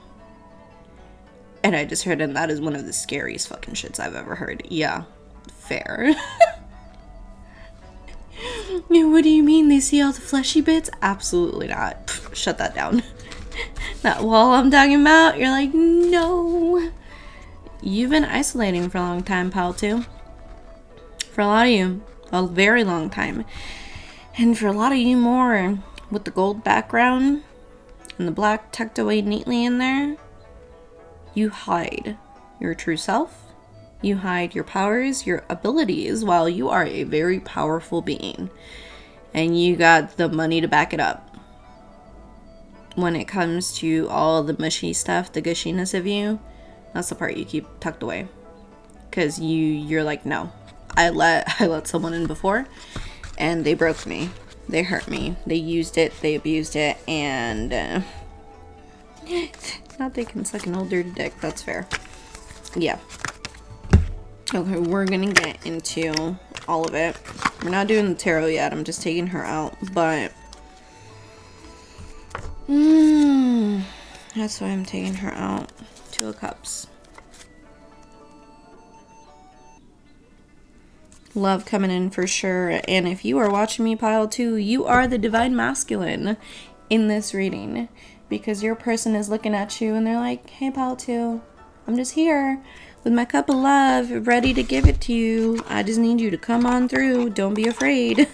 And I just heard, and that is one of the scariest fucking shits I've ever heard. Yeah, fair. What do you mean? They see all the fleshy bits? Absolutely not. Pff, shut that down. That wall I'm talking about, you're like, no. You've been isolating for a long time, pal, too. For a lot of you, a very long time. And for a lot of you more, with the gold background and the black tucked away neatly in there, you hide your true self. You hide your powers, your abilities, while you are a very powerful being. And you got the money to back it up. When it comes to all the mushy stuff, the gushiness of you, that's the part you keep tucked away. Because you're like, no. I let someone in before, and they broke me. They hurt me. They used it. They abused it. And not they can suck an old dirty dick. That's fair. Yeah. Okay, we're gonna get into all of it. We're not doing the tarot yet. I'm just taking her out. But that's why I'm taking her out. 2 of Cups. Love coming in for sure. And if you are watching me, pile 2, you are the divine masculine in this reading. Because your person is looking at you and they're like, hey, pile 2, I'm just here with my cup of love, ready to give it to you. I just need you to come on through. Don't be afraid.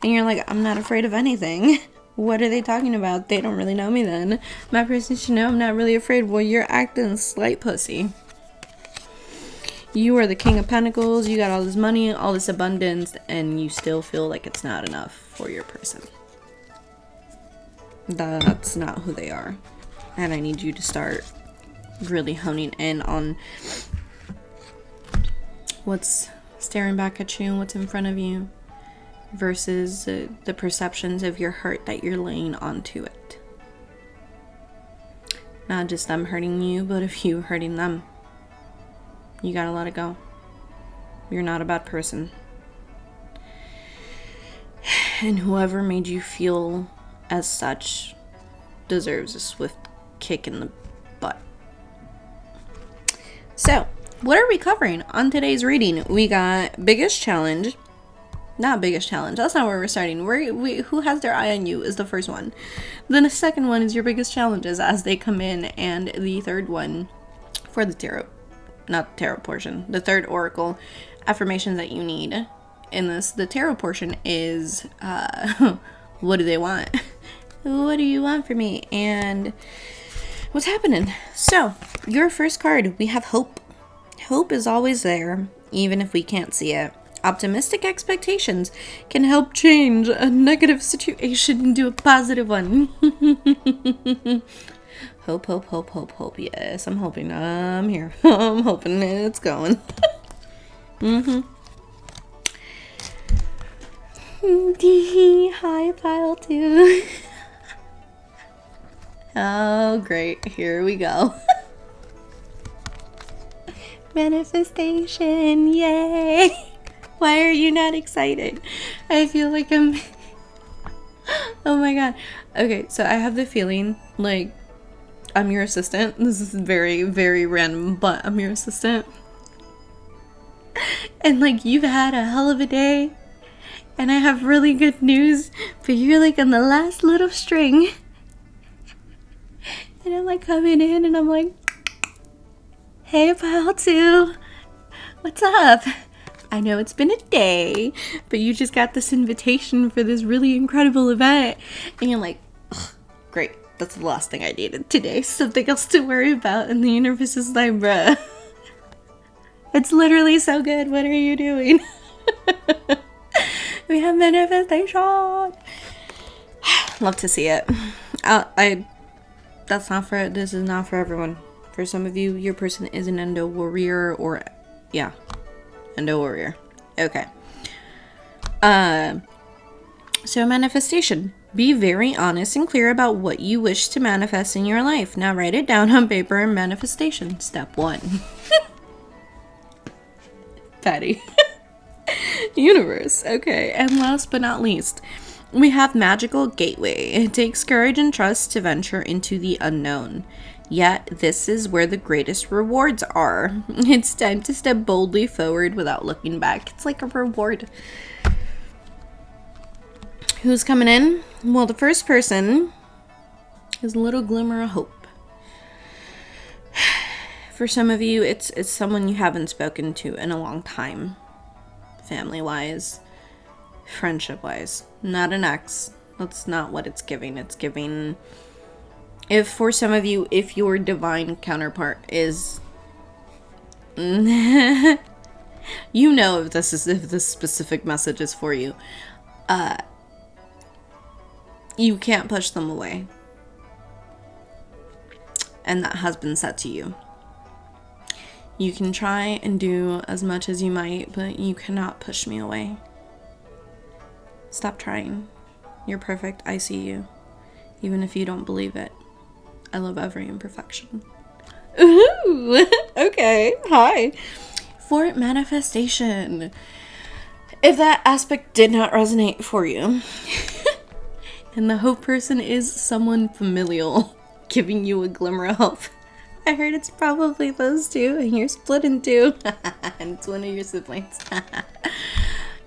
And you're like, I'm not afraid of anything. What are they talking about? They don't really know me then. My person should know I'm not really afraid. Well, you're acting slight pussy. You are the King of Pentacles. You got all this money, all this abundance, and you still feel like it's not enough for your person. That's not who they are. And I need you to start really honing in on what's staring back at you and what's in front of you versus the perceptions of your hurt that you're laying onto it. Not just them hurting you, but of you hurting them. You gotta let it go. You're not a bad person. And whoever made you feel as such deserves a swift kick in the butt. So, what are we covering on today's reading? We got biggest challenge. Not biggest challenge. That's not where we're starting. Who has their eye on you is the first one. Then the second one is your biggest challenges as they come in. And the third one for the tarot. Not the tarot portion. The third oracle affirmations that you need in this. The tarot portion is what do they want? What do you want from me? And what's happening? So, your first card, we have hope. Hope is always there, even if we can't see it. Optimistic expectations can help change a negative situation into a positive one. Hope, hope, hope, hope, hope. Yes, I'm hoping. I'm here. I'm hoping it's going. Hi, pile 2. Oh, great. Here we go. Manifestation. Yay. Why are you not excited? I feel like I'm... Oh my god. Okay, so I have the feeling like I'm your assistant. This is very, very random, but I'm your assistant. And like you've had a hell of a day. And I have really good news, but you're like on the last little string. And I'm like coming in and I'm like, hey, pile 2. What's up? I know it's been a day, but you just got this invitation for this really incredible event. And you're like, great. That's the last thing I needed today. Something else to worry about. And the universe is like, bruh. It's literally so good. What are you doing? We have manifestation. Love to see it. This is not for everyone. For some of you, your person is an endo warrior or, yeah. Endo warrior. Okay. So manifestation. Be very honest and clear about what you wish to manifest in your life. Now write it down on paper. Manifestation. Step 1. Patty. Universe. Okay. And last but not least, we have magical gateway. It takes courage and trust to venture into the unknown. Yet, this is where the greatest rewards are. It's time to step boldly forward without looking back. It's like a reward. Who's coming in? Well, the first person is a little glimmer of hope. For some of you, it's someone you haven't spoken to in a long time. Family-wise, friendship-wise. Not an ex. That's not what it's giving. It's giving... If for some of you, if your divine counterpart is, you know if this specific message is for you, you can't push them away, and that has been said to you. You can try and do as much as you might, but you cannot push me away. Stop trying. You're perfect. I see you, even if you don't believe it. I love every imperfection. Ooh, okay, hi. For manifestation, if that aspect did not resonate for you, and the hope person is someone familial giving you a glimmer of hope, I heard it's probably those two, and you're split in two. And it's one of your siblings.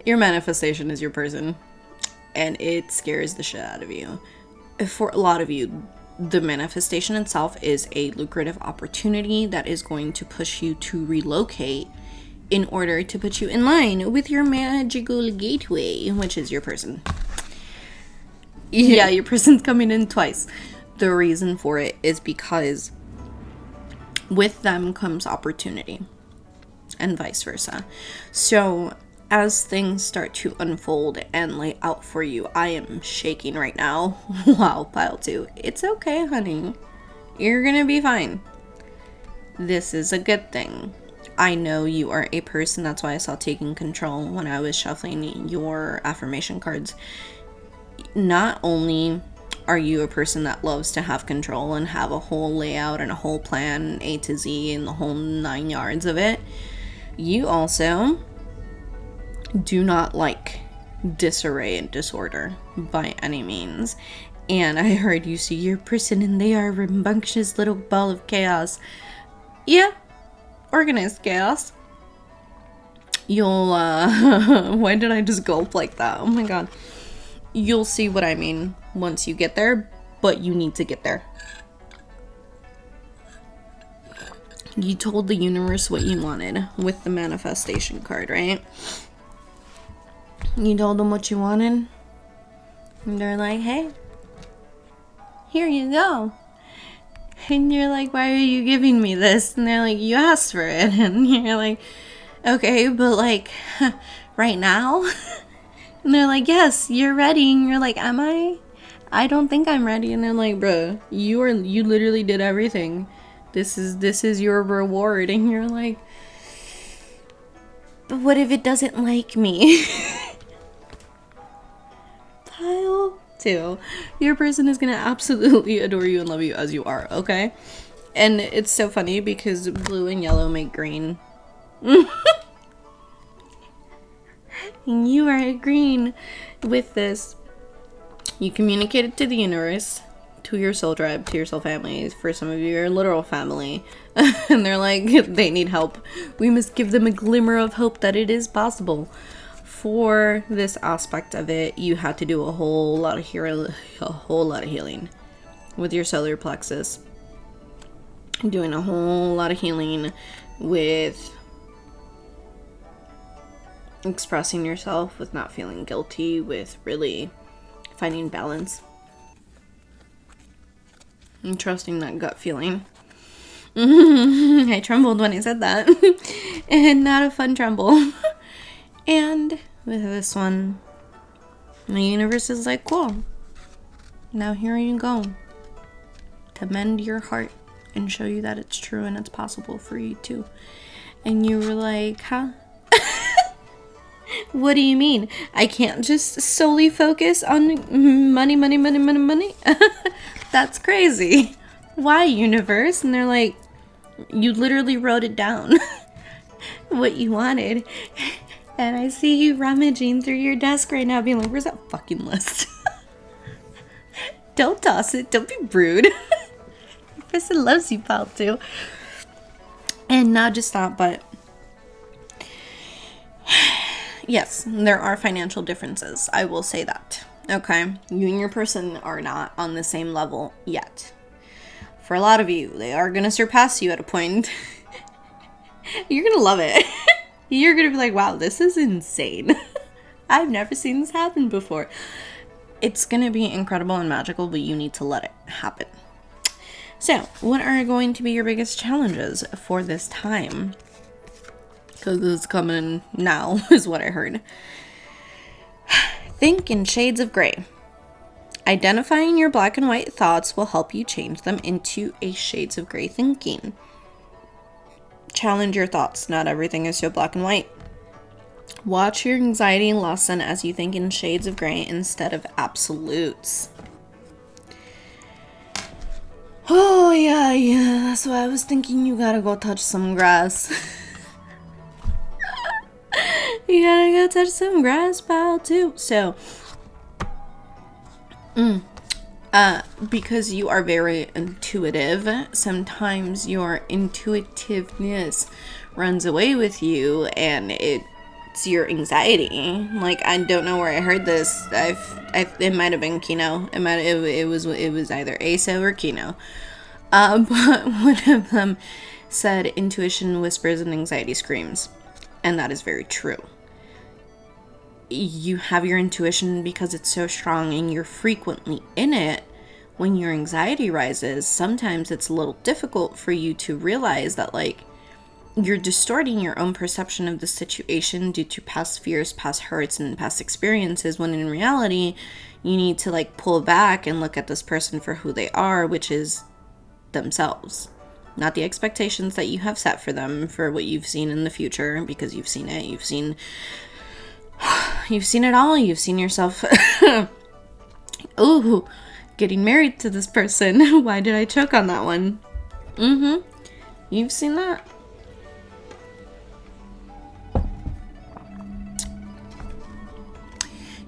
Your manifestation is your person, and it scares the shit out of you. For a lot of you, the manifestation itself is a lucrative opportunity that is going to push you to relocate in order to put you in line with your magical gateway, which is your person. Yeah, your person's coming in twice. The reason for it is because with them comes opportunity, and vice versa. So as things start to unfold and lay out for you, I am shaking right now. Wow, pile 2. It's okay, honey. You're gonna be fine. This is a good thing. I know you are a person, that's why I saw taking control when I was shuffling your affirmation cards. Not only are you a person that loves to have control and have a whole layout and a whole plan, A to Z, and the whole 9 yards of it, you also do not like disarray and disorder by any means. And I heard you see your person and they are a rambunctious little ball of chaos. Yeah, organized chaos. You'll, why did I just gulp like that? Oh my god. You'll see what I mean once you get there, but you need to get there. You told the universe what you wanted with the manifestation card, right? You told them what you wanted, and they're like, hey, here you go. And you're like, why are you giving me this? And they're like, you asked for it. And you're like, okay, but like, right now? And they're like, yes, you're ready. And you're like, am I? I don't think I'm ready. And they're like, bruh, you literally did everything. This is your reward. And you're like, but what if it doesn't like me? Pile 2. Your person is gonna absolutely adore you and love you as you are, okay? And it's so funny because blue and yellow make green. And you are agreeing with this. You communicate it to the universe, to your soul tribe, to your soul family. For some of you, your literal family. And they're like, they need help. We must give them a glimmer of hope that it is possible. For this aspect of it, you had to do a whole lot of healing with your solar plexus. Doing a whole lot of healing with expressing yourself, with not feeling guilty, with really finding balance and trusting that gut feeling. I trembled when I said that. And not a fun tremble. And with this one, the universe is like, cool, now here you go to mend your heart and show you that it's true and it's possible for you too. And you were like, huh? What do you mean? I can't just solely focus on money? That's crazy. Why, universe? And they're like, you literally wrote it down. What you wanted. And I see you rummaging through your desk right now being like, where's that fucking list? Don't toss it. Don't be rude. The person loves you, pal, too. And not just that, but yes, there are financial differences. I will say that. Okay? You and your person are not on the same level yet. For a lot of you, they are going to surpass you at a point. You're going to love it. You're going to be like, wow, this is insane. I've never seen this happen before. It's going to be incredible and magical, but you need to let it happen. So, what are going to be your biggest challenges for this time? Because it's coming now, is what I heard. Think in shades of gray. Identifying your black and white thoughts will help you change them into a shades of gray thinking. Challenge your thoughts. Not everything is so black and white. Watch your anxiety lessen as you think in shades of gray instead of absolutes. Oh, yeah, that's why I was thinking you gotta go touch some grass. You gotta go touch some grass, pal, too. So, Because you are very intuitive, sometimes your intuitiveness runs away with you, and it's your anxiety. Like, I don't know where I heard this. It might have been Kino. It was either ASO or Kino. But one of them said intuition whispers and anxiety screams, and that is very true. You have your intuition because it's so strong and you're frequently in it. When your anxiety rises, sometimes it's a little difficult for you to realize that, like, you're distorting your own perception of the situation due to past fears, past hurts, and past experiences, when in reality, you need to, like, pull back and look at this person for who they are, which is themselves. Not the expectations that you have set for them, for what you've seen in the future, because you've seen it. You've seen it all. You've seen yourself ooh, getting married to this person. Why did I choke on that one? You've seen that.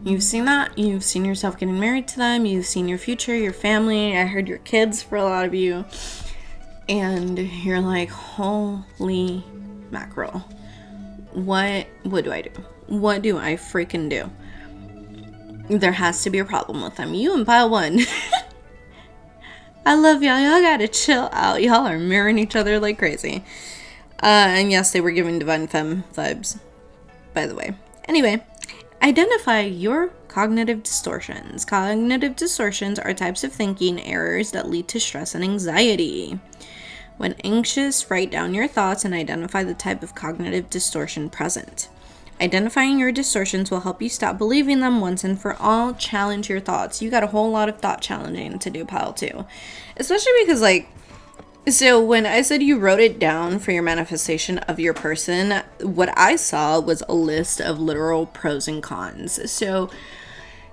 You've seen that. You've seen yourself getting married to them. You've seen your future, your family. I heard your kids for a lot of you. And you're like, holy mackerel. What do I do? What do I freaking do? There has to be a problem with them. You and pile one. I love y'all. Y'all gotta chill out. Y'all are mirroring each other like crazy. And yes, they were giving Divine Femme vibes, by the way. Anyway, identify your cognitive distortions. Cognitive distortions are types of thinking errors that lead to stress and anxiety. When anxious, write down your thoughts and identify the type of cognitive distortion present. Identifying your distortions will help you stop believing them once and for all. Challenge your thoughts. You got a whole lot of thought challenging to do, pile 2. Especially because, like, so when I said you wrote it down for your manifestation of your person, what I saw was a list of literal pros and cons. So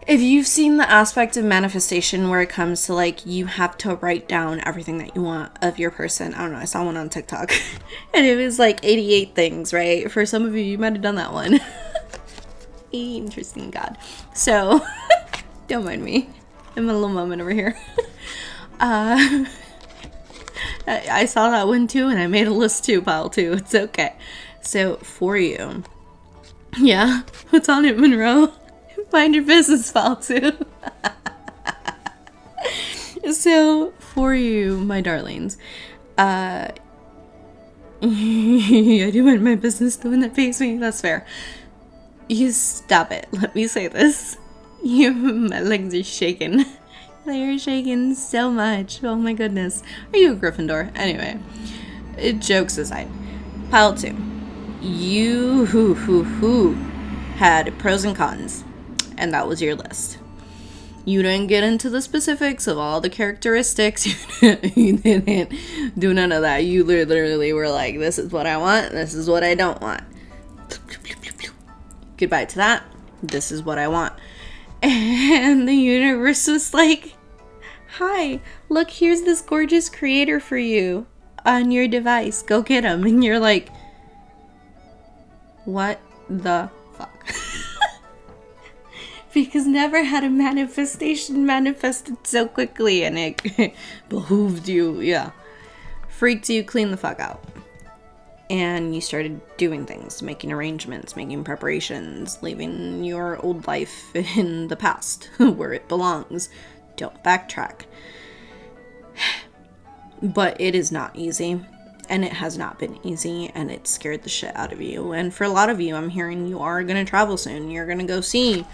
if you've seen the aspect of manifestation where it comes to, like, you have to write down everything that you want of your person. I don't know, I saw one on TikTok and it was like 88 things, right? For some of you, you might have done that one. Interesting, God. So don't mind me. I'm in a little moment over here. I saw that one too, and I made a list too, pile 2. It's okay. So for you, yeah, what's on it, Monroe? Mind your business, pile 2. So for you, my darlings, I do mind my business, the one that pays me. That's fair. You stop it. Let me say this. My legs are shaking. They are shaking so much. Oh my goodness. Are you a Gryffindor? Anyway, jokes aside, pile 2. You had pros and cons, and that was your list. You didn't get into the specifics of all the characteristics. You didn't do none of that. You literally were like, this is what I want, this is what I don't want. Goodbye to that. This is what I want. And the universe was like, hi, look, here's this gorgeous creator for you on your device. Go get him. And you're like, what the fuck? Because never had a manifestation manifested so quickly, and it behooved you, freaked you clean the fuck out. And you started doing things, making arrangements, making preparations, leaving your old life in the past, where it belongs. Don't backtrack. But it is not easy, and it has not been easy, and it scared the shit out of you. And for a lot of you, I'm hearing you are going to travel soon. You're going to go see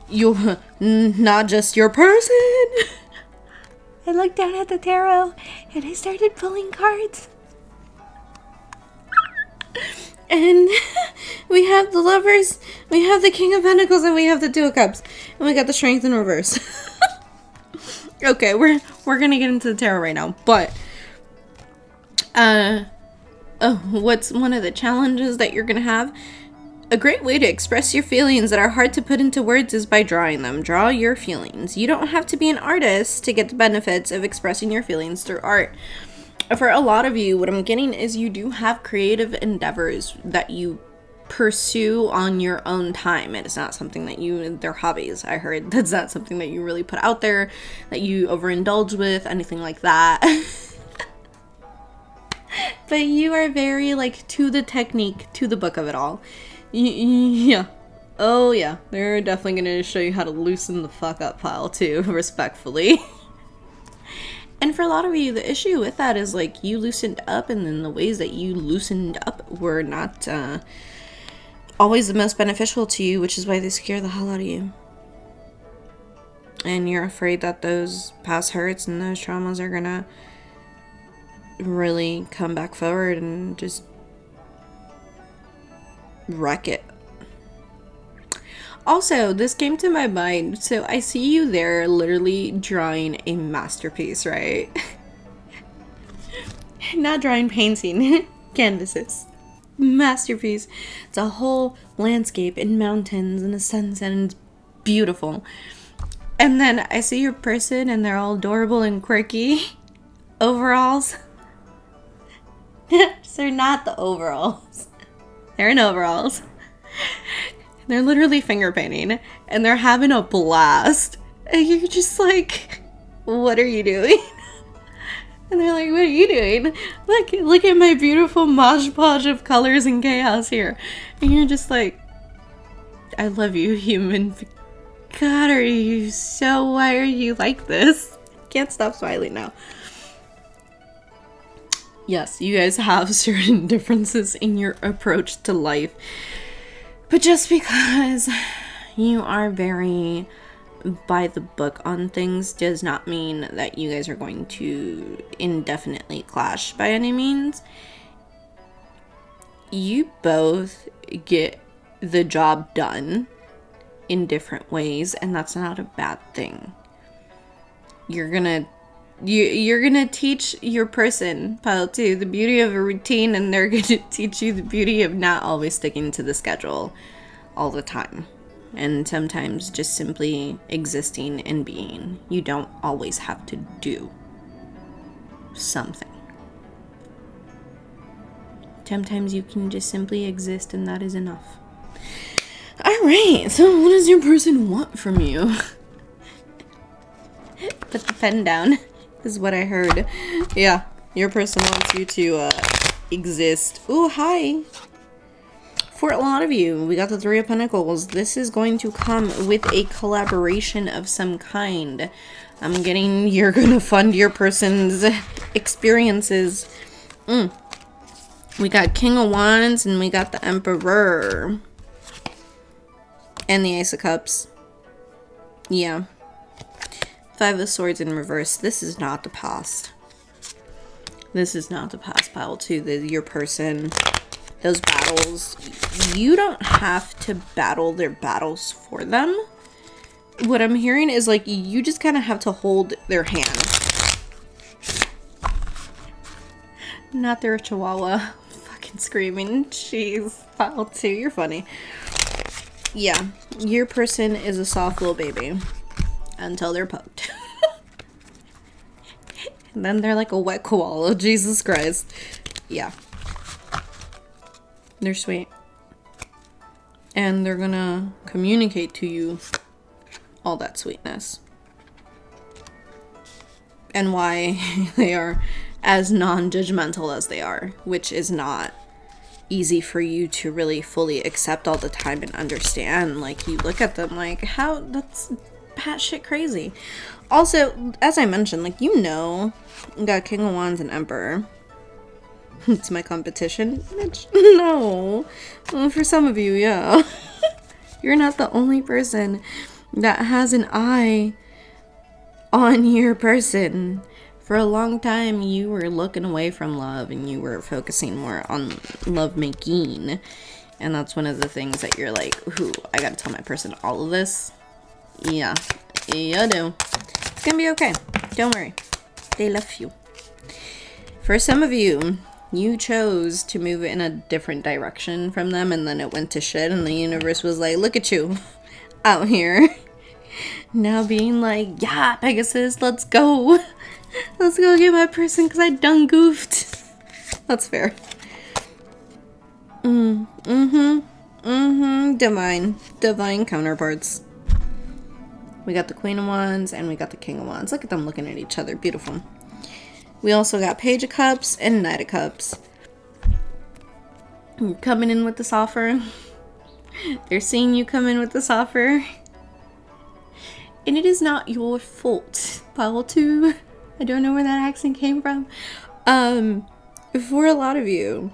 you, not just your person. I looked down at the tarot, and I started pulling cards. And we have the Lovers, we have the King of Pentacles, and we have the Two of Cups. And we got the Strength in reverse. Okay, we're gonna get into the tarot right now. But, what's one of the challenges that you're gonna have? A great way to express your feelings that are hard to put into words is by drawing them. Draw your feelings. You don't have to be an artist to get the benefits of expressing your feelings through art. For a lot of you, what I'm getting is you do have creative endeavors that you pursue on your own time. It is not something that they're hobbies. I heard that's not something that you really put out there, that you overindulge with, anything like that. But you are very, like, to the technique, to the book of it all. Yeah. Oh, yeah. They're definitely going to show you how to loosen the fuck up pile, too, respectfully. And for a lot of you, the issue with that is, like, you loosened up, and then the ways that you loosened up were not always the most beneficial to you, which is why they scare the hell out of you. And you're afraid that those past hurts and those traumas are gonna really come back forward and just wreck it. Also, this came to my mind. So I see you there literally drawing a masterpiece, right? Not drawing, painting. Canvases. Masterpiece. It's a whole landscape and mountains and a sunset, and it's beautiful. And then I see your person and they're all adorable and quirky. Overalls. They're not the overalls. They're in overalls. They're literally finger painting, and they're having a blast. And you're just like, what are you doing? And they're like, what are you doing? Look at my beautiful mosh podge of colors and chaos here. And you're just like, I love you, human. God, why are you like this? Can't stop smiling now. Yes, you guys have certain differences in your approach to life. But just because you are very by the book on things does not mean that you guys are going to indefinitely clash by any means. You both get the job done in different ways, and that's not a bad thing. You're gonna teach your person, pile 2, the beauty of a routine, and they're gonna teach you the beauty of not always sticking to the schedule all the time. And sometimes just simply existing and being. You don't always have to do something. Sometimes you can just simply exist, and that is enough. Alright, so what does your person want from you? Put the pen down. Is what I heard. Yeah, your person wants you to exist. Ooh, hi. For a lot of you, we got the 3 of Pentacles. This is going to come with a collaboration of some kind. I'm getting you're gonna fund your person's experiences. We got King of Wands, and we got the Emperor. And the Ace of Cups. Yeah. 5 of Swords in reverse. This is not the past. This is not the past, pile 2. Your person, those battles, you don't have to battle their battles for them. What I'm hearing is, like, you just kind of have to hold their hand. Not their chihuahua. Fucking screaming. Jeez. Pile 2, you're funny. Yeah, your person is a soft little baby. Until they're poked. And then they're like a wet koala. Jesus Christ. Yeah. They're sweet. And they're gonna communicate to you all that sweetness. And why they are as non-judgmental as they are. Which is not easy for you to really fully accept all the time and understand. Like, you look at them like, how? That's batshit crazy. Also, as I mentioned, like, you got King of Wands and Emperor. It's my competition? Bitch, no. Well, for some of you, yeah. You're not the only person that has an eye on your person. For a long time, you were looking away from love, and you were focusing more on love making. And that's one of the things that you're like, ooh, I gotta tell my person all of this. Yeah, you do. It's gonna be okay. Don't worry. They love you. For some of you, you chose to move in a different direction from them, and then it went to shit, and the universe was like, look at you out here. Now being like, yeah, Pegasus, let's go. Let's go get my person because I done goofed. That's fair. divine counterparts. We got the Queen of Wands and we got the King of Wands. Look at them looking at each other. Beautiful. We also got Page of Cups and Knight of Cups. Coming in with this offer. They're seeing you come in with this offer. And it is not your fault. Pile 2. I don't know where that accent came from. For a lot of you,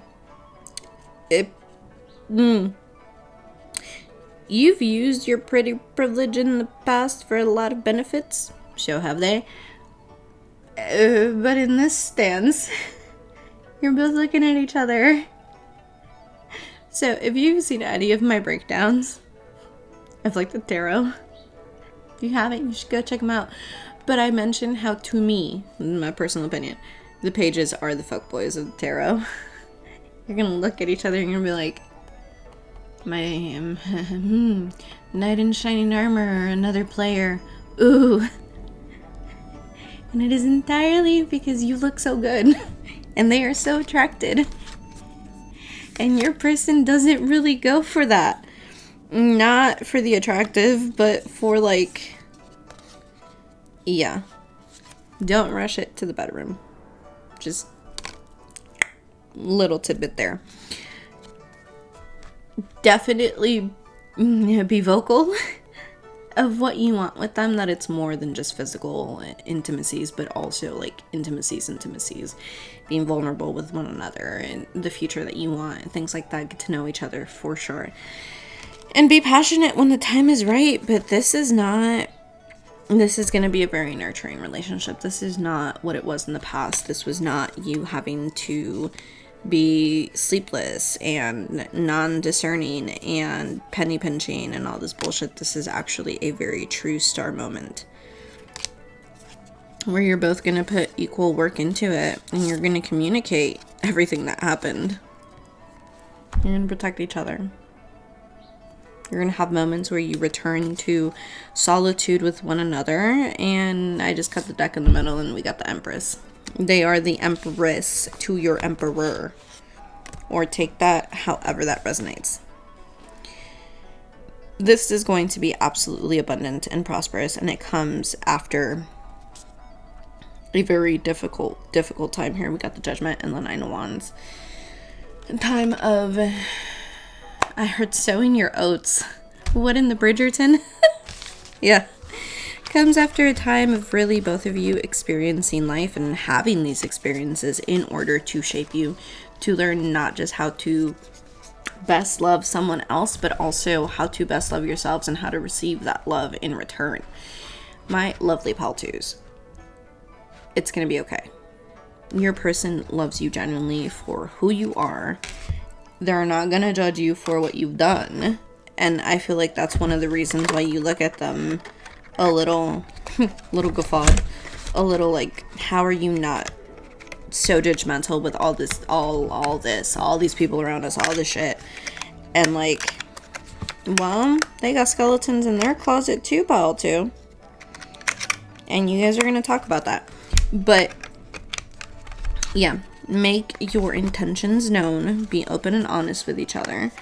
you've used your pretty privilege in the past for a lot of benefits. So have they. But in this stance, you're both looking at each other. So if you've seen any of my breakdowns of like the tarot, if you haven't, you should go check them out. But I mentioned how, to me, in my personal opinion, the pages are the fuckboys of the tarot. You're gonna look at each other and you're gonna be like, my knight in shining armor, another player. Ooh. And it is entirely because you look so good. And they are so attracted. And your person doesn't really go for that. Not for the attractive, but for like... Yeah. Don't rush it to the bedroom. Just... little tidbit there. Definitely be vocal of what you want with them, that it's more than just physical intimacies, but also like intimacies, being vulnerable with one another and the future that you want, things like that. Get to know each other for sure, and be passionate when the time is right. But this is going to be a very nurturing relationship. This is not what it was in the past. This was not you having to be sleepless and non-discerning and penny pinching and all this bullshit. This is actually a very true star moment where you're both going to put equal work into it, and you're going to communicate everything that happened. You're going to protect each other. You're going to have moments where you return to solitude with one another. And I just cut the deck in the middle and we got the Empress. They are the Empress to your Emperor. Or take that however that resonates. This is going to be absolutely abundant and prosperous, and it comes after a very difficult time here. We got the Judgment and the Nine of Wands. A time of... I heard sowing your oats. What in the Bridgerton? Yeah. Comes after a time of really both of you experiencing life and having these experiences in order to shape you, to learn not just how to best love someone else, but also how to best love yourselves and how to receive that love in return. My lovely pal twos, it's gonna be okay. Your person loves you genuinely for who you are. They're not gonna judge you for what you've done, and I feel like that's one of the reasons why you look at them a little guffawed, a little like, how are you not so judgmental with all these people around us, all this shit. And like, well, they got skeletons in their closet too, pal too. And you guys are gonna talk about that. But yeah, make your intentions known, be open and honest with each other,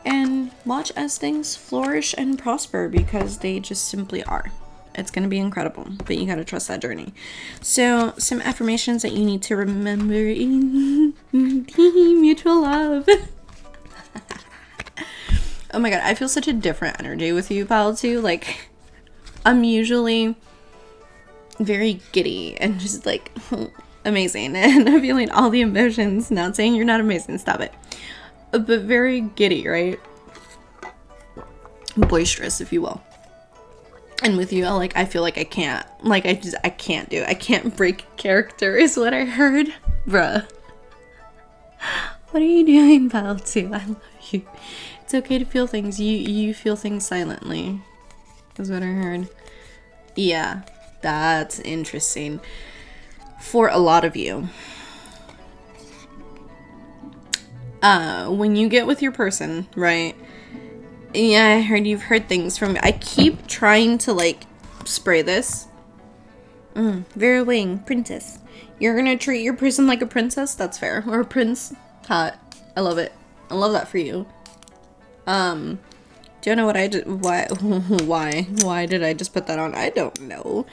and watch as things flourish and prosper, because they just simply are. It's going to be incredible, but you got to trust that journey. So, some affirmations that you need to remember in mutual love. Oh my god, I feel such a different energy with you, pal, too. Like, I'm usually very giddy and just like amazing, and I'm feeling all the emotions. Not saying you're not amazing, stop it. But very giddy, right? Boisterous, if you will. And with you, I feel like I can't break character is what I heard. Bruh. What are you doing, pal, too? I love you. It's okay to feel things. You feel things silently. Is what I heard. Yeah, that's interesting. For a lot of you. When you get with your person, right? Yeah, I heard you've heard things from... I keep trying to, like, spray this. Vera Wing, princess. You're gonna treat your person like a princess? That's fair. Or a prince. Hot. I love it. I love that for you. Do you know what I did? Why did I just put that on? I don't know.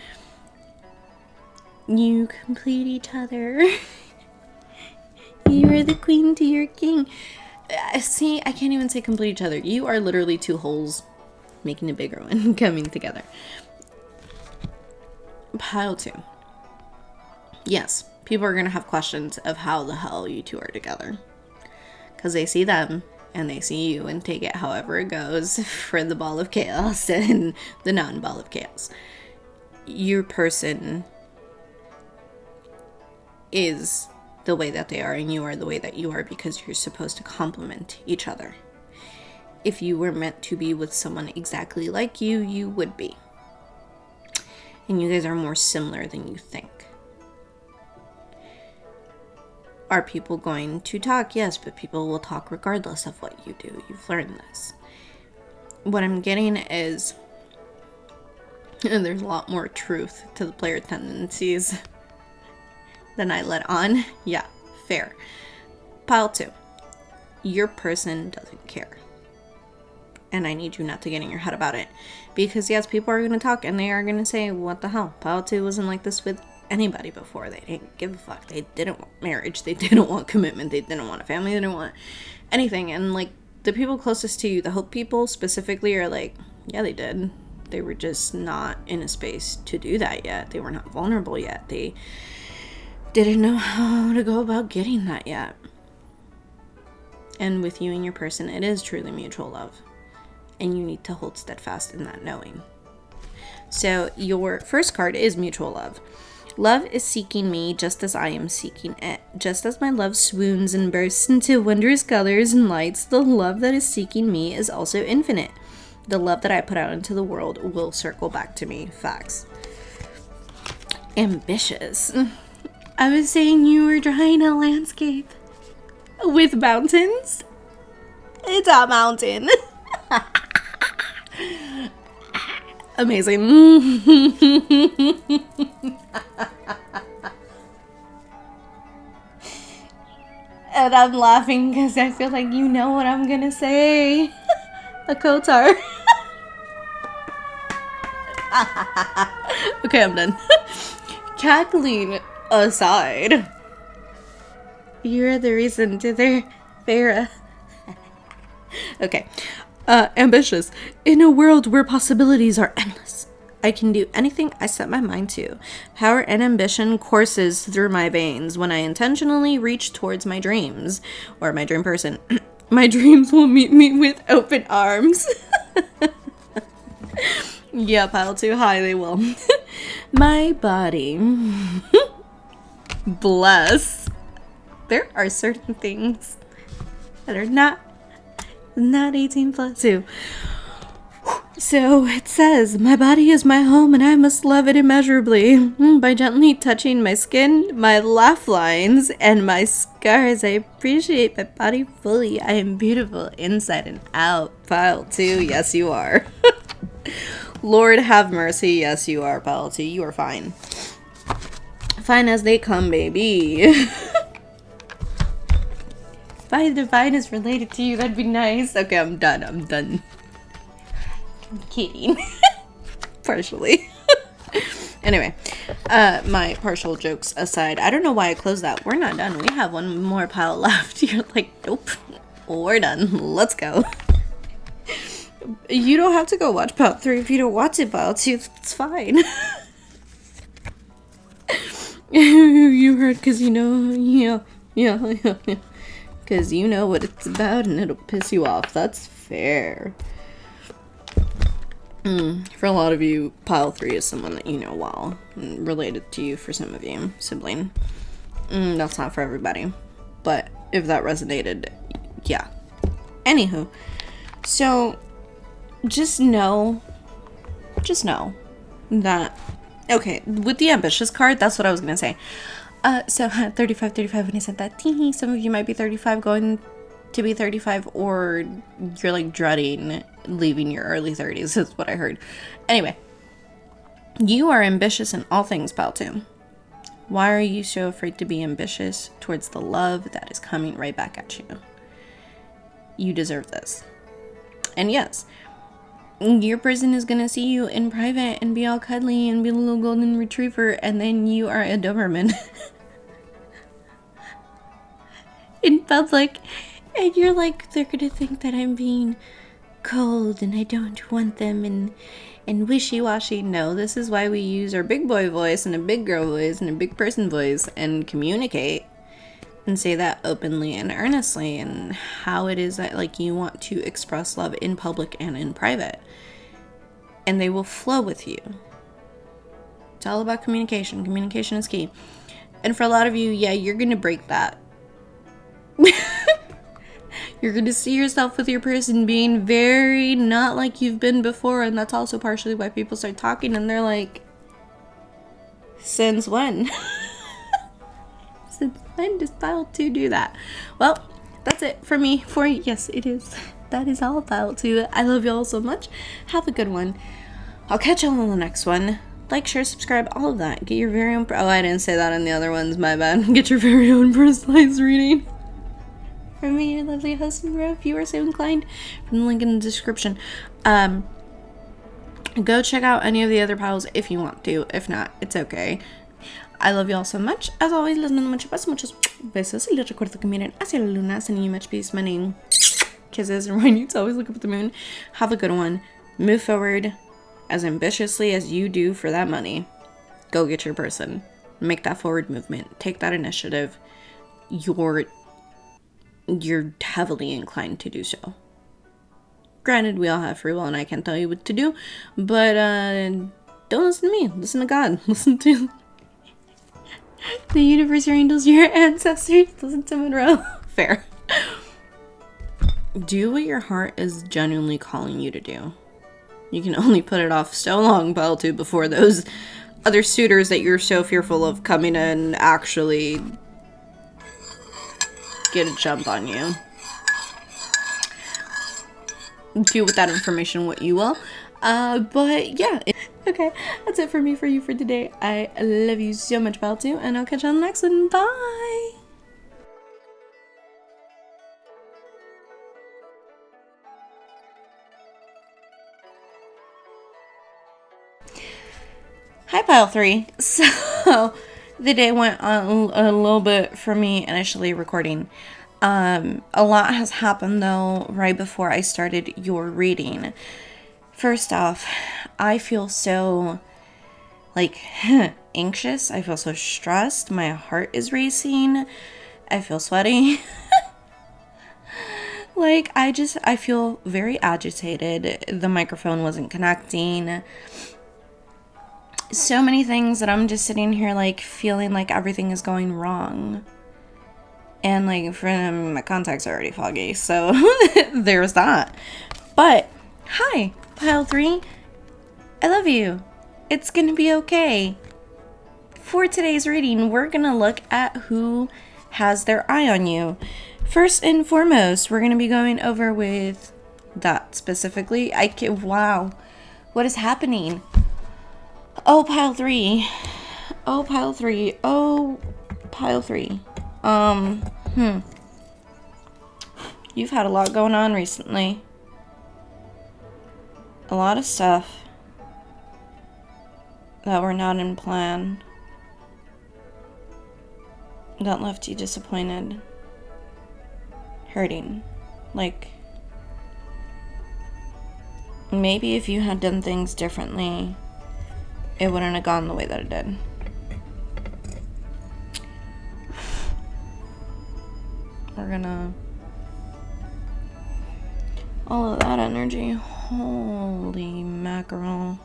You complete each other. You are the queen to your king. See, I can't even say complete each other. You are literally two holes making a bigger one, coming together. Pile 2. Yes, people are going to have questions of how the hell you two are together. Because they see them, and they see you, and take it however it goes for the ball of chaos and the non-ball of chaos. Your person is the way that they are, and you are the way that you are, because you're supposed to complement each other. If you were meant to be with someone exactly like you, you would be. And you guys are more similar than you think. Are people going to talk? Yes, but people will talk regardless of what you do. You've learned this. What I'm getting is, and there's a lot more truth to the player tendencies than I let on. Yeah, fair. Pile 2. Your person doesn't care. And I need you not to get in your head about it. Because yes, people are going to talk and they are going to say, what the hell? Pile 2 wasn't like this with anybody before. They didn't give a fuck. They didn't want marriage. They didn't want commitment. They didn't want a family. They didn't want anything. And like the people closest to you, the hope people specifically, are like, yeah, they did. They were just not in a space to do that yet. They were not vulnerable yet. They didn't know how to go about getting that yet. And with you and your person, it is truly mutual love. And you need to hold steadfast in that knowing. So your first card is mutual love. Love is seeking me just as I am seeking it. Just as my love swoons and bursts into wondrous colors and lights, the love that is seeking me is also infinite. The love that I put out into the world will circle back to me. Facts. Ambitious. I was saying you were drawing a landscape with mountains. It's a mountain. Amazing. And I'm laughing because I feel like you know what I'm gonna say. A Kotar. Okay, I'm done. Cackling aside, you're the reason to their Farah. Okay. Ambitious. In a world where possibilities are endless, I can do anything I set my mind to. Power and ambition courses through my veins when I intentionally reach towards my dreams, or my dream person. My dreams will meet me with open arms. Yeah, pile 2 high, they will. My body. Bless. There are certain things that are not 18 plus 2. So it says, my body is my home and I must love it immeasurably. By gently touching my skin, my laugh lines, and my scars, I appreciate my body fully. I am beautiful inside and out. Pile 2, yes you are. Lord have mercy, yes you are, Pile 2. You are fine. Fine as they come, baby. If divine is related to you, that'd be nice. Okay, I'm done. I'm kidding. Partially. Anyway, my partial jokes aside, I don't know why I closed that. We're not done. We have one more pile left. You're like, nope. We're done. Let's go. You don't have to go watch pile 3 if you don't watch it, pile 2. It's fine. You heard because you know, yeah. Because you know what it's about and it'll piss you off. That's fair. For a lot of you, pile 3 is someone that you know well. Related to you for some of you. Sibling. That's not for everybody. But if that resonated, yeah. Anywho. So, just know that, okay, with the ambitious card, that's what I was going to say. So 35, when I said that, some of you might be 35 going to be 35, or you're like dreading leaving your early 30s, is what I heard. Anyway, you are ambitious in all things, pile 2. Why are you so afraid to be ambitious towards the love that is coming right back at you? You deserve this. And yes, Your person is gonna see you in private and be all cuddly and be a little golden retriever, and then you are a Doberman in public, and you're like, they're gonna think that I'm being cold and I don't want them and wishy-washy. No, this is why we use our big boy voice and a big girl voice and a big person voice and communicate and say that openly and earnestly, and how it is that like you want to express love in public and in private, and they will flow with you. It's all about communication. Communication is key. And for a lot of you, yeah, you're gonna break that. You're gonna see yourself with your person being very not like you've been before, and that's also partially why people start talking and they're like, since when? Since when does pile 2 do that? Well, that's it for me. For yes, it is. That is all pile 2. I love y'all so much. Have a good one. I'll catch y'all on the next one. Like, share, subscribe, all of that. Get your very own. Oh, I didn't say that in the other ones. My bad. Get your very own personalized reading from me, your lovely host and bro, if you are so inclined, from the link in the description. Go check out any of the other piles if you want to. If not, it's okay. I love you all so much. As always, les mando mucho paso, muchos besos, y les recuerdo que miren hacia la luna, sending you much peace, money, kisses, and remind you to always look up at the moon. Have a good one. Move forward as ambitiously as you do for that money. Go get your person. Make that forward movement. Take that initiative. You're heavily inclined to do so. Granted, we all have free will and I can't tell you what to do, but don't listen to me. Listen to God. Listen to the universe, your angels, your ancestors. Listen to Monroe. Fair. Do what your heart is genuinely calling you to do. You can only put it off so long, pile 2, before those other suitors that you're so fearful of coming in actually get a jump on you. Do with that information what you will. But yeah. Okay, that's it for me, for you, for today. I love you so much, pile 2, and I'll catch you on the next one. Bye! Hi, pile 3. So, the day went on a little bit for me initially recording. A lot has happened though right before I started your reading. First off, I feel so like anxious. I feel so stressed. My heart is racing. I feel sweaty. Like I feel very agitated. The microphone wasn't connecting. So many things that I'm just sitting here like feeling like everything is going wrong. And like my contacts are already foggy, so there's that. But hi, pile 3. I love you. It's gonna be okay. For today's reading, we're gonna look at who has their eye on you. First and foremost, we're gonna be going over with that specifically. Wow, what is happening? Oh, pile 3. Oh, pile 3. Oh, pile 3. You've had a lot going on recently. A lot of stuff that were not in plan. That left you disappointed. Hurting. Like, maybe if you had done things differently, it wouldn't have gone the way that it did. We're gonna... all of that energy. Holy mackerel.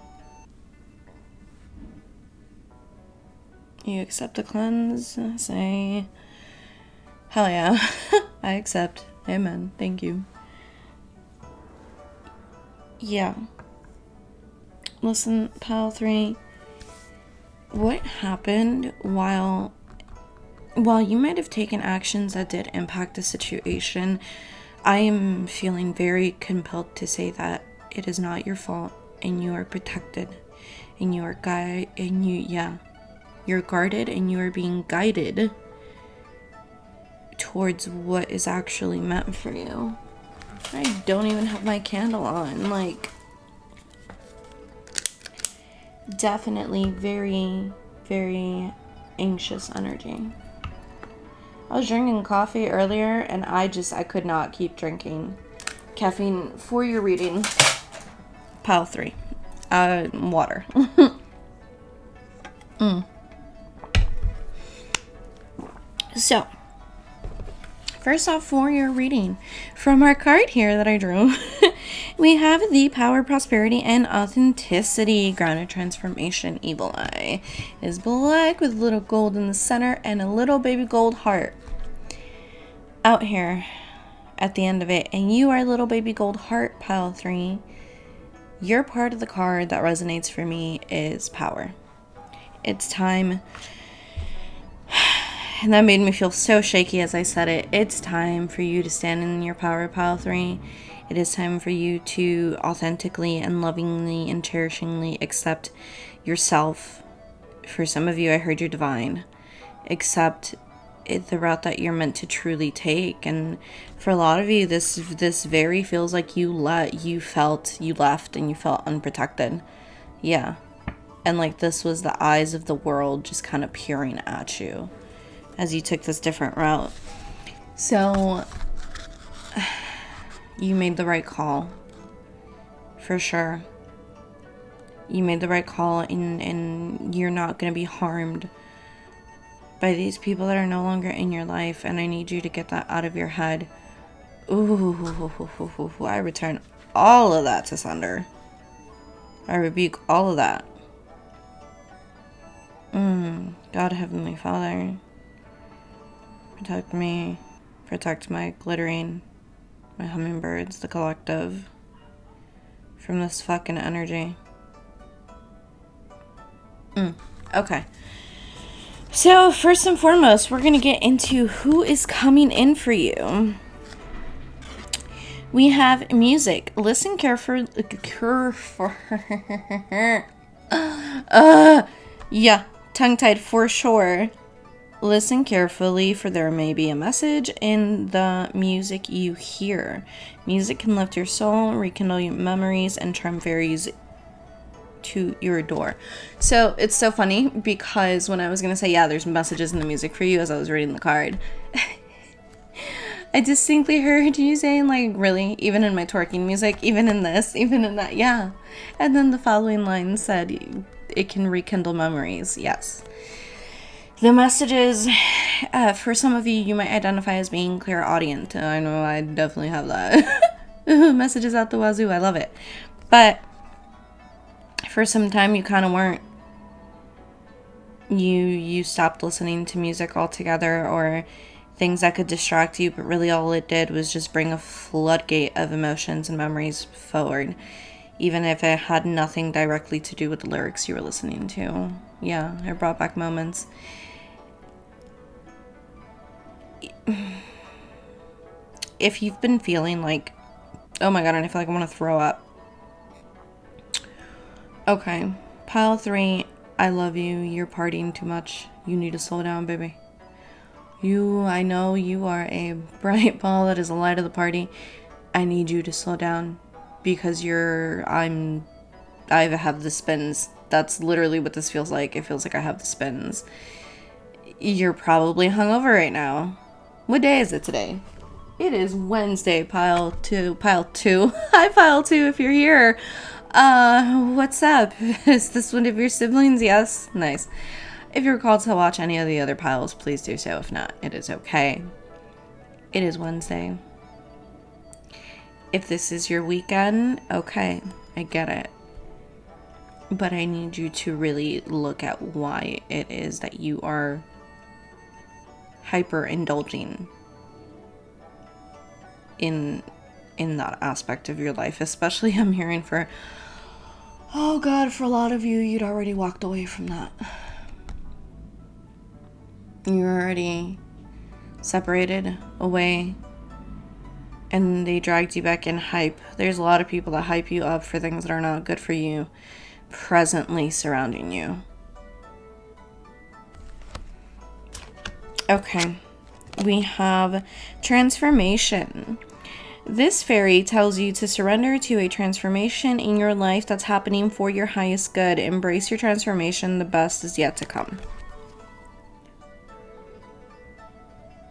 You accept the cleanse? Say, hell yeah. I accept. Amen. Thank you. Yeah. Listen, pile 3. What happened while you might have taken actions that did impact the situation, I am feeling very compelled to say that it is not your fault, and you are protected, and you are you're guarded, and you are being guided towards what is actually meant for you. I don't even have my candle on. Like, Definitely very, very anxious energy. I was drinking coffee earlier and I could not keep drinking caffeine. For your reading, pile 3. Water. So, first off, for your reading, from our card here that I drew, we have the power, prosperity, and authenticity. Grounded transformation. Evil eye is black with a little gold in the center and a little baby gold heart out here at the end of it. And you are little baby gold heart, pile 3. Your part of the card that resonates for me is power. It's time. And that made me feel so shaky as I said it. It's time for you to stand in your power, pile 3. It is time for you to authentically and lovingly and cherishingly accept yourself. For some of you, I heard you divine. Accept the route that you're meant to truly take. And for a lot of you, this very feels like you left and you felt unprotected. Yeah. And like this was the eyes of the world just kind of peering at you as you took this different route. So you made the right call, for sure. You made the right call, and you're not going to be harmed by these people that are no longer in your life, and I need you to get that out of your head. Ooh, I return all of that to sender. I rebuke all of that. God, Heavenly Father, protect me, protect my glittering, my hummingbirds, the collective, from this fucking energy. Okay. So, first and foremost, we're going to get into who is coming in for you. We have music. Listen carefully. Yeah, tongue-tied for sure. Listen carefully, for there may be a message in the music you hear. Music can lift your soul, rekindle your memories, and charm fairies to your door. So it's so funny because when I was gonna say, yeah, there's messages in the music for you, as I was reading the card, I distinctly heard you saying, like, really? Even in my twerking music? Even in this? Even in that? Yeah. And then the following line said, it can rekindle memories. Yes. The messages, for some of you, you might identify as being clairaudient. I know I definitely have that. Messages out the wazoo. I love it. But for some time, you kind of weren't. You stopped listening to music altogether, or things that could distract you, but really all it did was just bring a floodgate of emotions and memories forward, even if it had nothing directly to do with the lyrics you were listening to. Yeah, it brought back moments. If you've been feeling like, oh my god, and I feel like I want to throw up. Okay, pile 3, I love you. You're partying too much. You need to slow down, baby. I know you are a bright ball that is the light of the party. I need you to slow down because I have the spins. That's literally what this feels like. It feels like I have the spins. You're probably hungover right now. What day is it today? It is Wednesday, pile 2. Hi, pile 2, if you're here. What's up? Is this one of your siblings? Yes? Nice. If you're called to watch any of the other piles, please do so. If not, it is okay. It is Wednesday. If this is your weekend, okay, I get it. But I need you to really look at why it is that you are hyper indulging in that aspect of your life. Especially, I'm hearing for a lot of you, you'd already walked away from that. You're already separated, away, and they dragged you back in hype. There's a lot of people that hype you up for things that are not good for you presently surrounding you. Okay, we have transformation. This fairy tells you to surrender to a transformation in your life that's happening for your highest good. Embrace your transformation. The best is yet to come.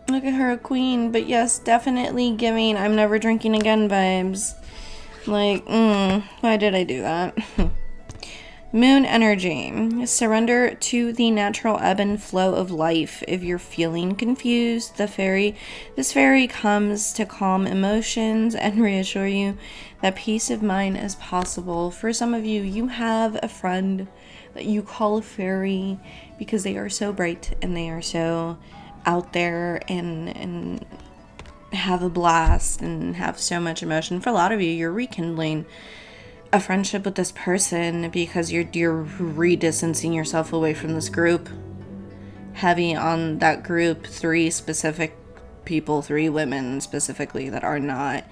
Look at her, a queen. But yes, definitely giving I'm never drinking again vibes. Like, why did I do that? Moon energy. Surrender to the natural ebb and flow of life. If you're feeling confused, this fairy comes to calm emotions and reassure you that peace of mind is possible. For some of you, you have a friend that you call a fairy because they are so bright and they are so out there and have a blast and have so much emotion. For a lot of you, you're rekindling a friendship with this person because you're re-distancing yourself away from this group. Heavy on that group, 3 specific people, 3 women specifically that are not,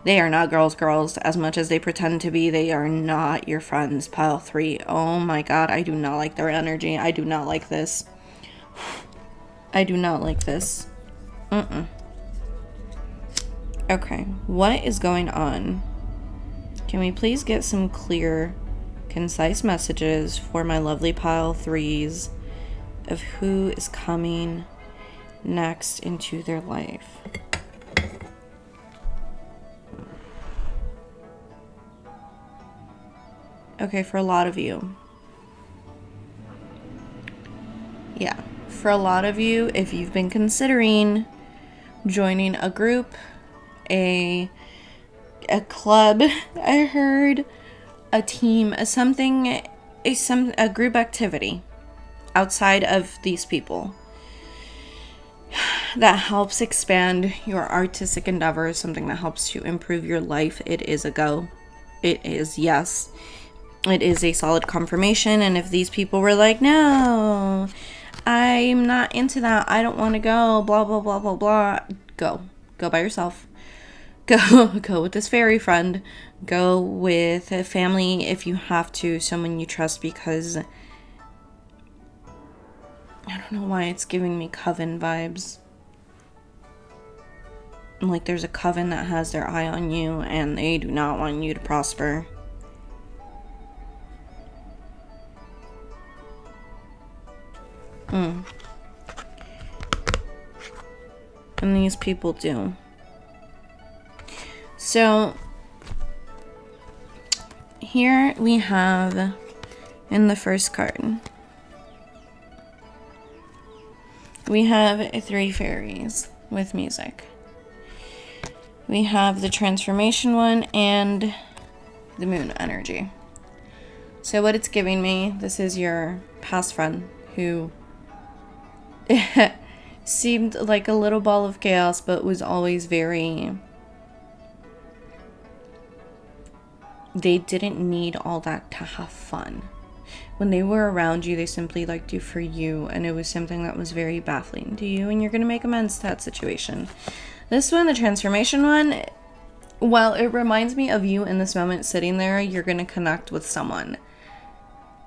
they are not girls as much as they pretend to be. They are not your friends. Pile 3. Oh my god, I do not like their energy. I do not like this. I do not like this. Okay, what is going on? Can we please get some clear, concise messages for my lovely pile 3s of who is coming next into their life? Okay, for a lot of you. Yeah, for a lot of you, if you've been considering joining a group, a club, I heard, a team, a group activity outside of these people that helps expand your artistic endeavors, something that helps to improve your life, it is a go. It is, yes. It is a solid confirmation. And if these people were like, no, I'm not into that, I don't want to go, blah, blah, blah, blah, blah, go by yourself. Go with this fairy friend. Go with a family if you have to, someone you trust, because I don't know why it's giving me coven vibes. Like there's a coven that has their eye on you and they do not want you to prosper. And these people do. So, here we have, in the first card, we have 3 fairies with music. We have the transformation one and the moon energy. So what it's giving me, this is your past friend who seemed like a little ball of chaos, but was always very... They didn't need all that to have fun. When they were around you, they simply liked you for you, and it was something that was very baffling to you, and you're going to make amends to that situation. This one, the transformation one, while it reminds me of you in this moment sitting there, you're going to connect with someone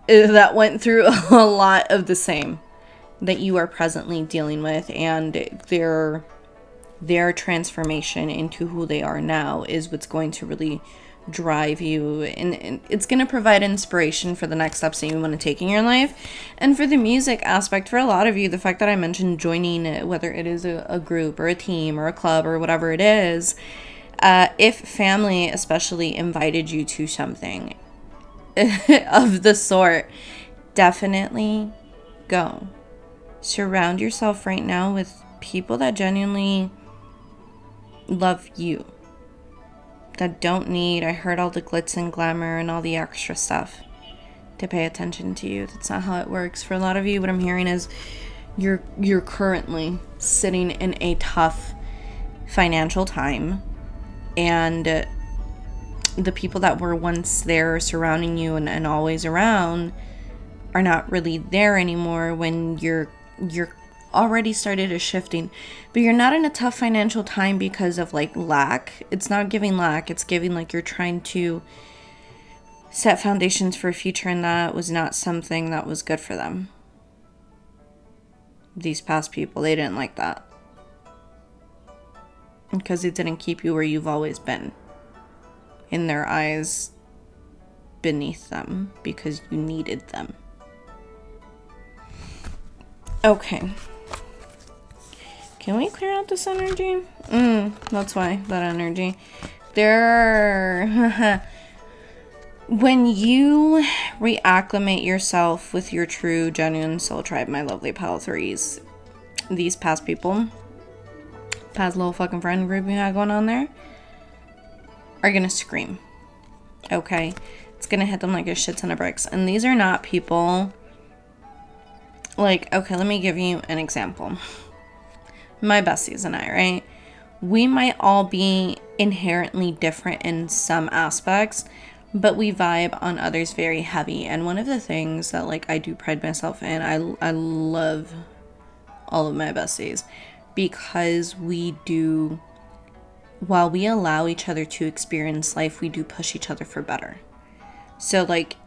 that went through a lot of the same that you are presently dealing with, and their transformation into who they are now is what's going to really drive you, and it's going to provide inspiration for the next steps that you want to take in your life. And for the music aspect, for a lot of you, the fact that I mentioned joining, whether it is a group or a team or a club or whatever it is, if family especially invited you to something of the sort, definitely go. Surround yourself right now with people that genuinely love you, that don't need, I heard, all the glitz and glamour and all the extra stuff to pay attention to you. That's not how it works. For a lot of you, what I'm hearing is you're currently sitting in a tough financial time, and the people that were once there surrounding you and always around are not really there anymore when you're already started a shifting. But you're not in a tough financial time because of like lack. It's not giving lack. It's giving like you're trying to set foundations for a future, and that was not something that was good for them. These past people, they didn't like that. because it didn't keep you where you've always been. In their eyes, beneath them, because you needed them. Okay. Can we clear out this energy? That's why, that energy. When you reacclimate yourself with your true, genuine soul tribe, my lovely pal threes, these past people, past little fucking friend group you had going on there, are gonna scream. Okay? It's gonna hit them like a shit ton of bricks. And these are not people, like, okay, let me give you an example. My besties and I, right? We might all be inherently different in some aspects, but we vibe on others very heavy. And one of the things that, like, I do pride myself in, I love all of my besties, because we do, while we allow each other to experience life, we do push each other for better. So, like,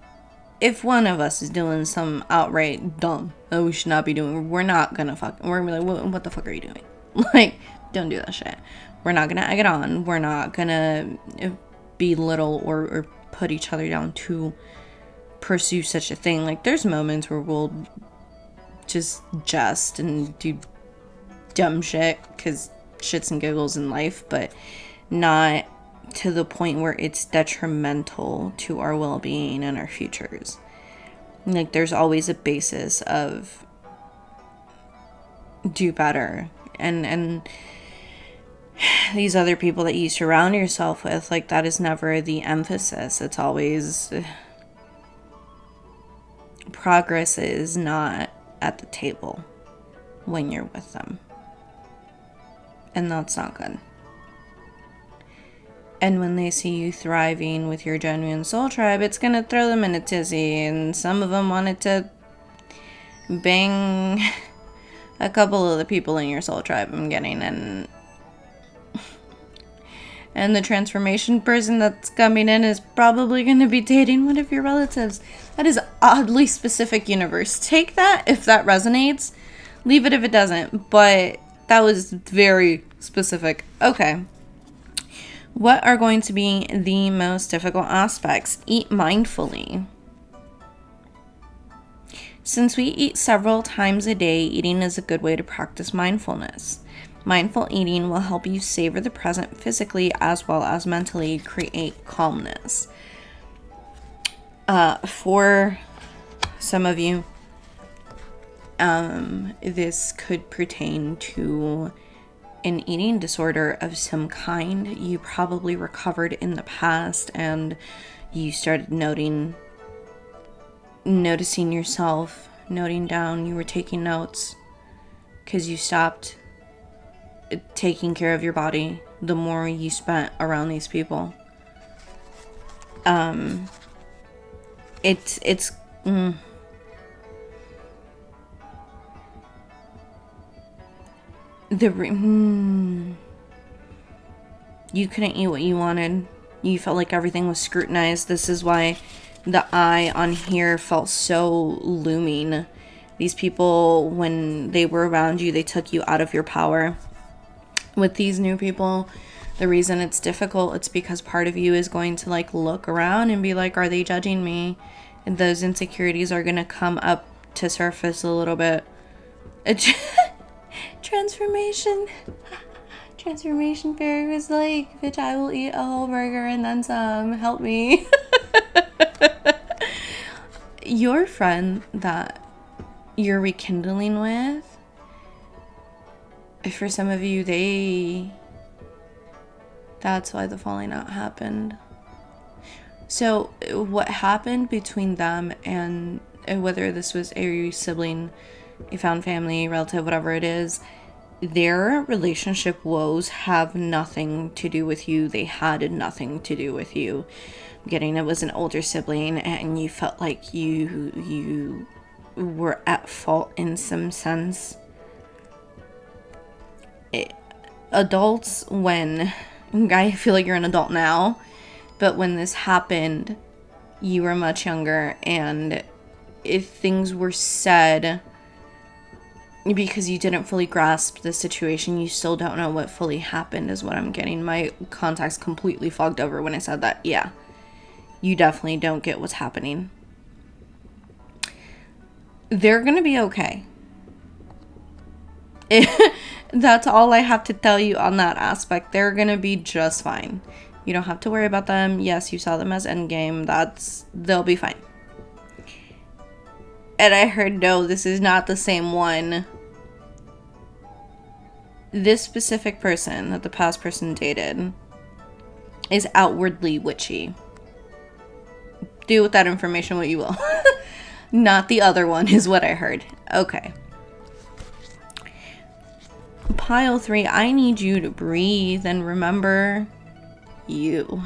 if one of us is doing some outright dumb that we should not be doing, we're not gonna we're gonna be like, what the fuck are you doing? Like, don't do that shit. We're not gonna egg it on. We're not gonna belittle or put each other down to pursue such a thing. Like, there's moments where we'll just jest and do dumb shit because shits and giggles in life, but not to the point where it's detrimental to our well-being and our futures. Like, there's always a basis of do better, and these other people that you surround yourself with, like, that is never the emphasis. It's always progress is not at the table when you're with them, and that's not good. And when they see you thriving with your genuine soul tribe, it's gonna throw them in a tizzy. And some of them wanted to bang a couple of the people in your soul tribe, I'm getting. And the transformation person that's coming in is probably gonna be dating one of your relatives. That is oddly specific, universe. Take that if that resonates. Leave it if it doesn't. But that was very specific. Okay. What are going to be the most difficult aspects? Eat mindfully. Since we eat several times a day, eating is a good way to practice mindfulness. Mindful eating will help you savor the present physically as well as mentally, create calmness. For some of you, this could pertain to an eating disorder of some kind. You probably recovered in the past and you started noticing yourself, noting down, you were taking notes because you stopped taking care of your body the more you spent around these people. You couldn't eat what you wanted. You felt like everything was scrutinized. This is why the eye on here felt so looming. These people, when they were around you, they took you out of your power. With these new people, the reason it's difficult, it's because part of you is going to, like, look around and be like, are they judging me? And those insecurities are going to come up to surface a little bit. Transformation fairy was like, bitch, I will eat a whole burger and then some, help me. Your friend that you're rekindling with, for some of you, that's why the falling out happened. So what happened between them, and whether this was a sibling, a found family, relative, whatever it is, their relationship woes have nothing to do with you. They had nothing to do with you. Getting it was an older sibling, and you felt like you were at fault in some sense. Adults, when I feel like you're an adult now, but when this happened, you were much younger, and if things were said because you didn't fully grasp the situation. You still don't know what fully happened is what I'm getting. My context completely fogged over when I said that. Yeah, you definitely don't get what's happening. They're gonna be okay. That's all I have to tell you on that aspect. They're gonna be just fine. You don't have to worry about them. Yes, you saw them as endgame. They'll be fine. And I heard, no, this is not the same one. This specific person that the past person dated is outwardly witchy. Do with that information what you will. Not the other one is what I heard. Okay. Pile 3, I need you to breathe and remember you.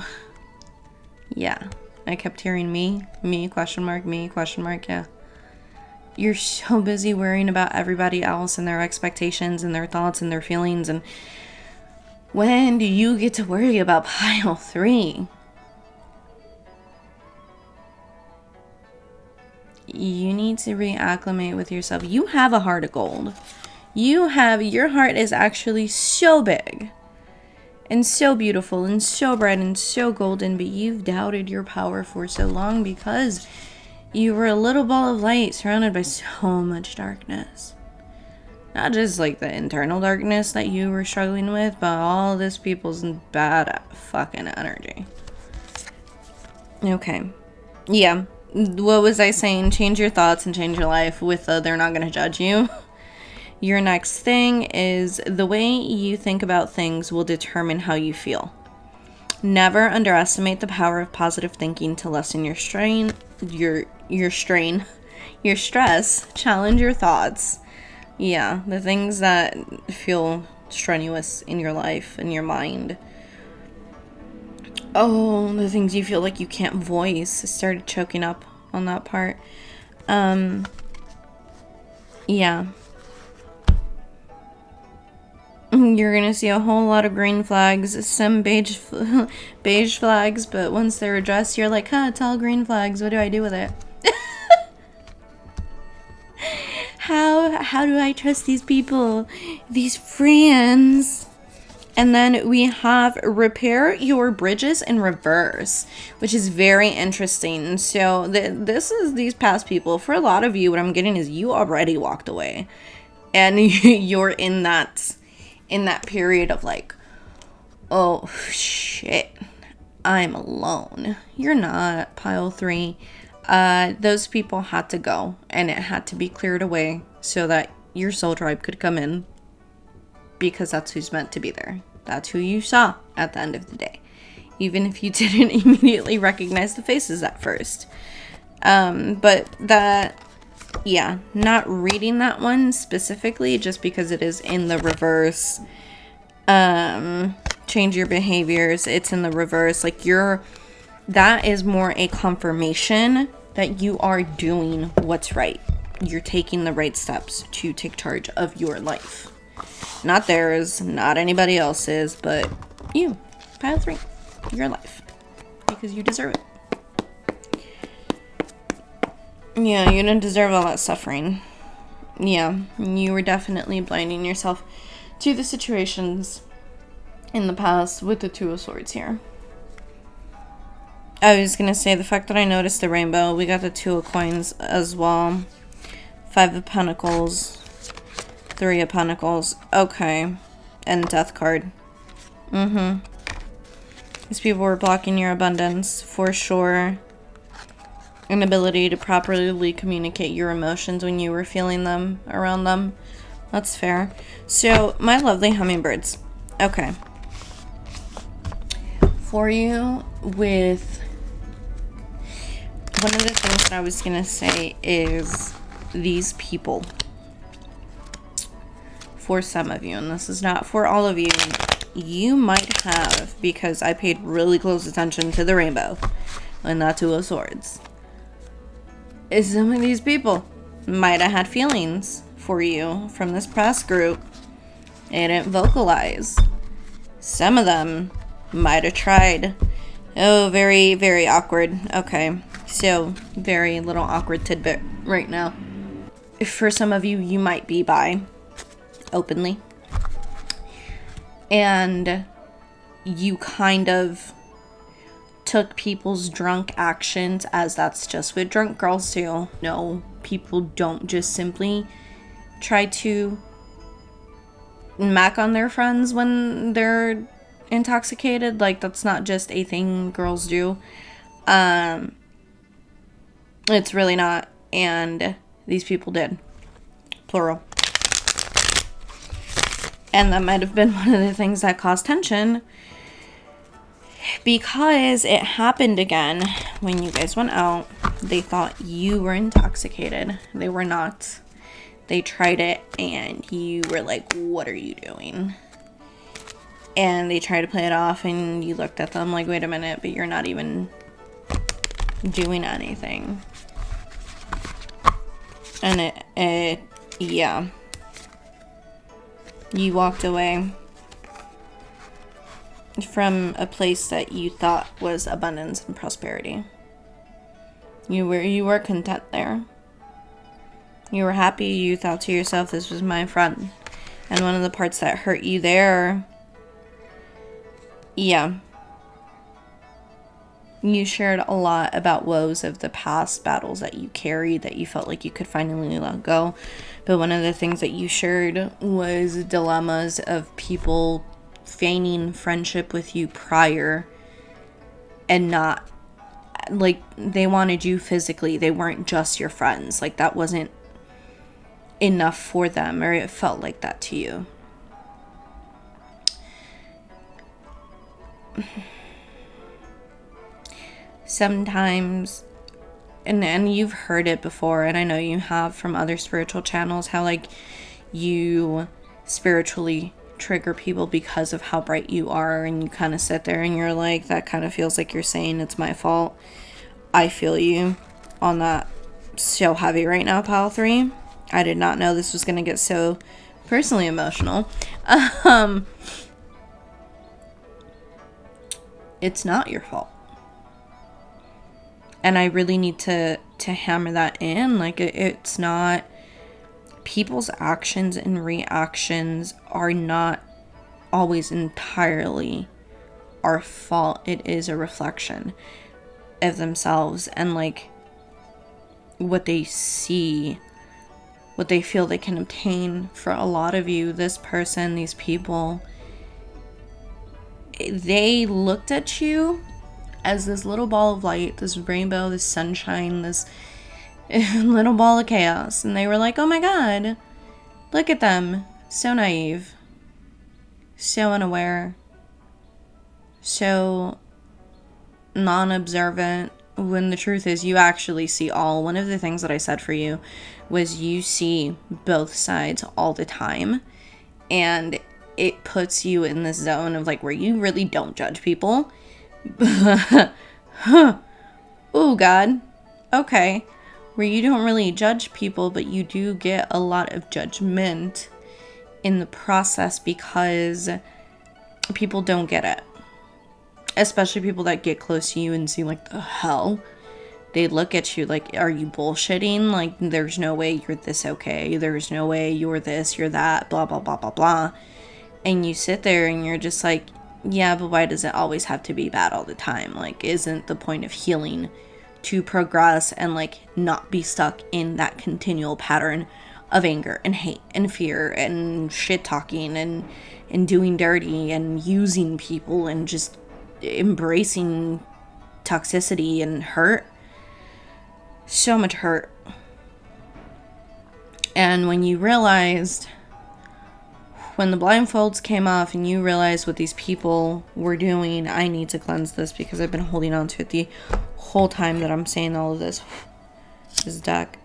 Yeah. I kept hearing me, question mark, yeah. You're so busy worrying about everybody else and their expectations and their thoughts and their feelings. And when do you get to worry about pile 3? You need to reacclimate with yourself. You have a heart of gold. Your heart is actually so big and so beautiful and so bright and so golden, but you've doubted your power for so long because you were a little ball of light surrounded by so much darkness. Not just like the internal darkness that you were struggling with, but all this people's bad fucking energy. Okay. Yeah. What was I saying? Change your thoughts and change your life with they're not going to judge you. Your next thing is the way you think about things will determine how you feel. Never underestimate the power of positive thinking to lessen your strain, your stress, challenge your thoughts. Yeah, the things that feel strenuous in your life and your mind. Oh, the things you feel like you can't voice. I started choking up on that part. Yeah. You're gonna see a whole lot of green flags, some beige flags, but once they're addressed, you're like, it's all green flags. What do I do with it? How do I trust these people, these friends? And then we have repair your bridges in reverse, which is very interesting. So this is these past people. For a lot of you, what I'm getting is you already walked away, and you're in that period of like, oh shit, I'm alone. You're not, pile 3. Those people had to go, and it had to be cleared away so that your soul tribe could come in, because that's who's meant to be there. That's who you saw at the end of the day, even if you didn't immediately recognize the faces at first. But that, yeah, not reading that one specifically just because it is in the reverse. Change your behaviors, it's in the reverse. Like that is more a confirmation that you are doing what's right. You're taking the right steps to take charge of your life. Not theirs, not anybody else's, but you, pile 3, your life, because you deserve it. Yeah, you didn't deserve all that suffering. Yeah, you were definitely blinding yourself to the situations in the past with the 2 of Swords here. I was gonna say, the fact that I noticed the rainbow, we got the 2 of Coins as well. 5 of Pentacles. 3 of Pentacles. Okay. And Death card. These people were blocking your abundance, for sure. Inability to properly communicate your emotions when you were feeling them around them. That's fair. So, my lovely hummingbirds. Okay. For you, with... one of the things that I was going to say is these people. For some of you, and this is not for all of you, you might have, because I paid really close attention to the rainbow and that 2 of Swords, is some of these people might have had feelings for you from this past group. They didn't vocalize. Some of them might have tried. Oh, very, very awkward. Okay, so very little awkward tidbit right now. for some of you, you might be bi openly. And you kind of took people's drunk actions as that's just what drunk girls do. No, people don't just simply try to mac on their friends when they're intoxicated. Like, that's not just a thing girls do. It's really not. And these people did. Plural. And that might have been one of the things that caused tension, because it happened again when you guys went out. They thought you were intoxicated. They were not. They tried it and you were like, what are you doing? And they tried to play it off and you looked at them like, wait a minute, but you're not even doing anything. And yeah. You walked away from a place that you thought was abundance and prosperity. You were content there. You were happy. You thought to yourself, this was my friend. And one of the parts that hurt you there, yeah, you shared a lot about woes of the past, battles that you carried that you felt like you could finally let go. But one of the things that you shared was dilemmas of people feigning friendship with you prior and not, like, they wanted you physically. They weren't just your friends. Like, that wasn't enough for them, or it felt like that to you. Sometimes, and you've heard it before, and I know you have from other spiritual channels, how like you spiritually trigger people because of how bright you are, and you kind of sit there and you're like, that kind of feels like you're saying it's my fault. I feel you on that so heavy right now, Pile 3. I did not know this was going to get so personally emotional. It's not your fault. And I really need to hammer that in. Like, it's not, people's actions and reactions are not always entirely our fault. It is a reflection of themselves and like what they see, what they feel they can obtain. For a lot of you, this person, these people, they looked at you as this little ball of light, this rainbow, this sunshine, this little ball of chaos. And they were like, oh my god, look at them. So naive. So unaware. So non-observant. When the truth is, you actually see all. One of the things that I said for you was you see both sides all the time. And it puts you in this zone of like where you really don't judge people. Oh god. Okay. Where you don't really judge people, but you do get a lot of judgment in the process because people don't get it. Especially people that get close to you and see like, the hell? They look at you like, are you bullshitting? Like, there's no way you're this okay. There's no way you're this, you're that, blah, blah, blah, blah, blah. And you sit there and you're just like, yeah, but why does it always have to be bad all the time? Like, isn't the point of healing to progress and like not be stuck in that continual pattern of anger and hate and fear and shit talking and doing dirty and using people and just embracing toxicity and hurt? So much hurt. And when you realized, when the blindfolds came off and you realized what these people were doing, I need to cleanse this because I've been holding on to it the whole time that I'm saying all of this. This deck.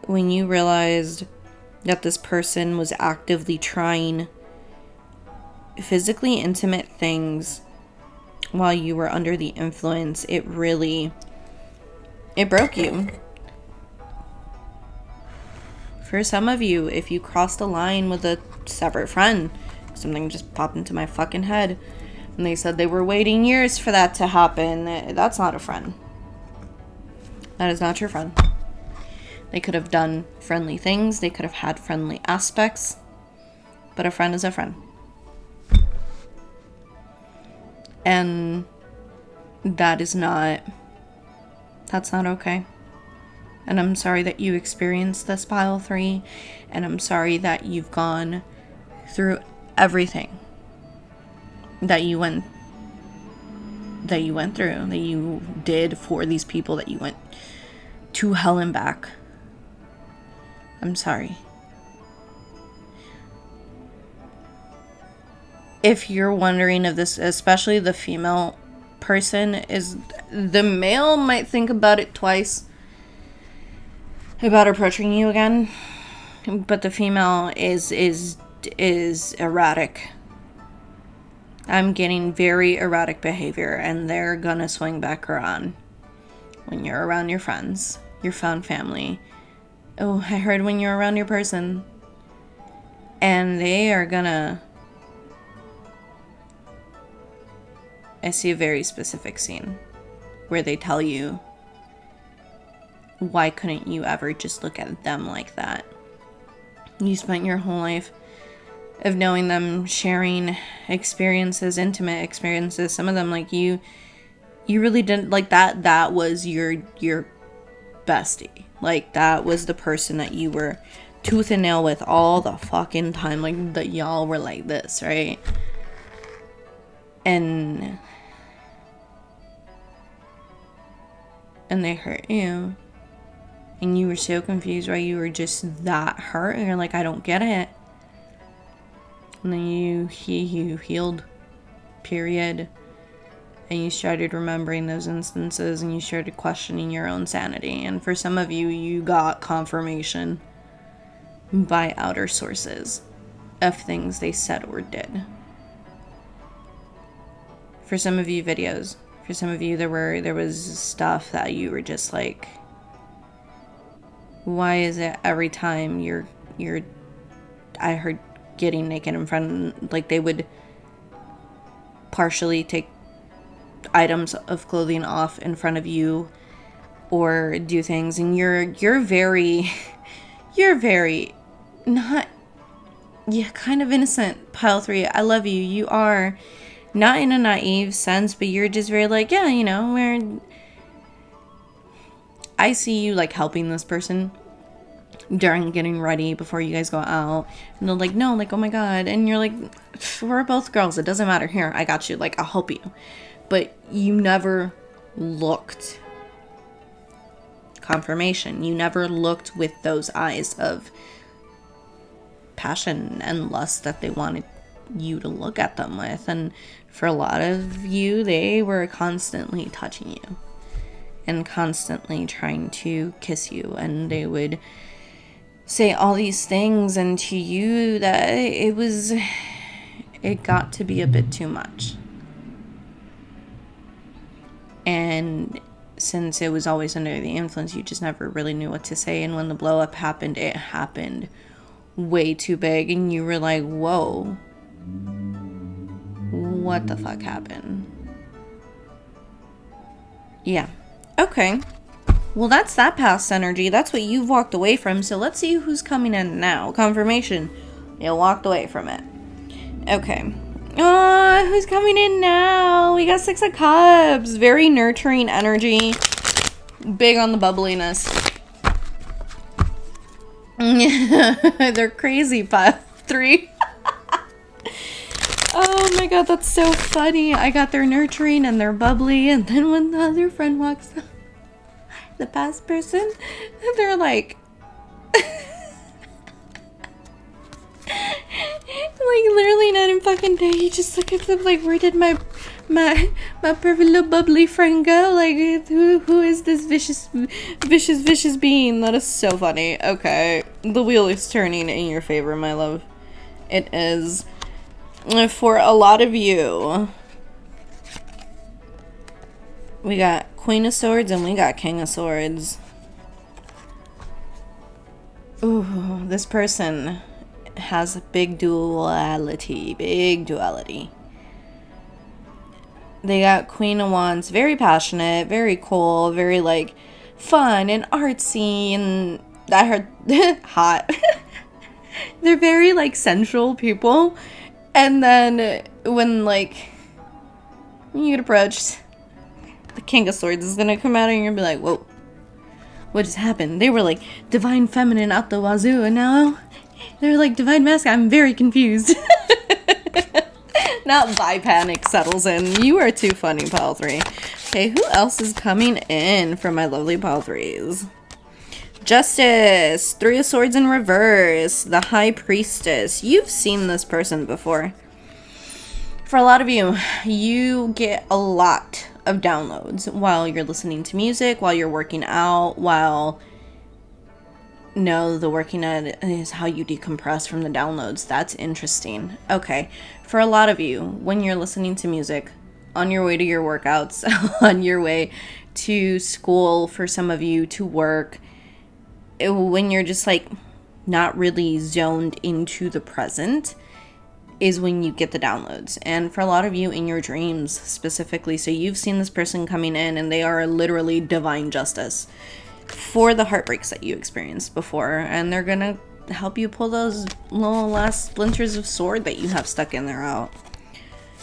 When you realized that this person was actively trying physically intimate things while you were under the influence, it broke you. For some of you, if you crossed a line with a separate friend, something just popped into my fucking head, and they said they were waiting years for that to happen, that's not a friend. That is not your friend. They could have done friendly things. They could have had friendly aspects. But a friend is a friend. And that's not okay. And I'm sorry that you experienced this pile 3. And I'm sorry that you've gone through everything that you went through, that you did for these people, that you went to hell and back. I'm sorry. If you're wondering if this, especially the female person, is, the male might think about it twice about approaching you again, but the female is erratic. I'm getting very erratic behavior, and they're gonna swing back around when you're around your friends, your found family. Oh, I heard when you're around your person. And they are gonna... I see a very specific scene where they tell you, why couldn't you ever just look at them like that? You spent your whole life of knowing them, sharing experiences, intimate experiences. Some of them, like, you really didn't, like, that was your bestie. Like, that was the person that you were tooth and nail with all the fucking time. Like, that y'all were like this, right? And they hurt you. And you were so confused, right? You were just that hurt. And you're like, I don't get it. And then you healed, period. And you started remembering those instances, and you started questioning your own sanity. And for some of you, you got confirmation by outer sources of things they said or did. For some of you, videos. For some of you, there was stuff that you were just like, why is it every time I heard getting naked in front, like, they would partially take items of clothing off in front of you or do things, and you're very not, yeah, kind of innocent. Pile 3, I love you. You are not in a naive sense, but you're just very like, yeah, you know, where I see you like helping this person during getting ready before you guys go out, and they're like, no, like, oh my god, and you're like, we're both girls, it doesn't matter, here, I got you, like, I'll help you. But you never looked confirmation. You never looked with those eyes of passion and lust that they wanted you to look at them with. And for a lot of you, they were constantly touching you and constantly trying to kiss you, and they would say all these things, and to you that it got to be a bit too much. And since it was always under the influence, you just never really knew what to say. And when the blow up happened, it happened way too big, and you were like, whoa, what the fuck happened? Yeah. Okay. Well, that's that past energy. That's what you've walked away from. So let's see who's coming in now. Confirmation. You walked away from it. Okay. Oh, who's coming in now? We got 6 of Cups. Very nurturing energy. Big on the bubbliness. They're crazy, pile 3. Oh my god, that's so funny. I got their nurturing and their bubbly, and then when the other friend walks up, the past person, they're like, like, literally not in fucking day. You just look at them like, where did my perfect little bubbly friend go? Like, who is this vicious being? That is so funny. Okay, the wheel is turning in your favor, my love. It is. For a lot of you, we got Queen of Swords and we got King of Swords. Ooh, this person has a big duality. They got Queen of Wands, very passionate, very cool, very like fun and artsy, and I heard hot. They're very, like, sensual people. And then when, like, when you get approached, the King of Swords is gonna come out and you're gonna be like, whoa, what just happened? They were, like, divine feminine out the wazoo, and now they're, like, divine masculine. I'm very confused. Not bi panic settles in. You are too funny, pile 3. Okay, who else is coming in from my lovely pile 3s? Justice, 3 of Swords in reverse, the High Priestess. You've seen this person before. For a lot of you, you get a lot of downloads while you're listening to music, while you're working out, while... No, the working out is how you decompress from the downloads. That's interesting. Okay, for a lot of you, when you're listening to music, on your way to your workouts, on your way to school, for some of you, to work, when you're just, like, not really zoned into the present, is when you get the downloads. And for a lot of you, in your dreams specifically. So you've seen this person coming in and they are literally divine justice for the heartbreaks that you experienced before. And they're gonna help you pull those little last splinters of sword that you have stuck in there out.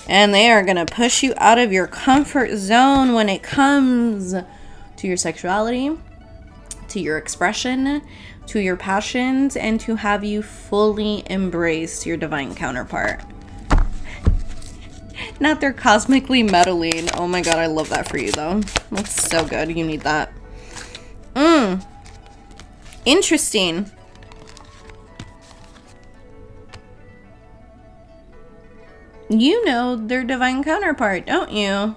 And they are gonna push you out of your comfort zone when it comes to your sexuality, to your expression, to your passions, and to have you fully embrace your divine counterpart. Not they're cosmically meddling. Oh my god, I love that for you though. That's so good. You need that. Interesting. You know their divine counterpart, don't you?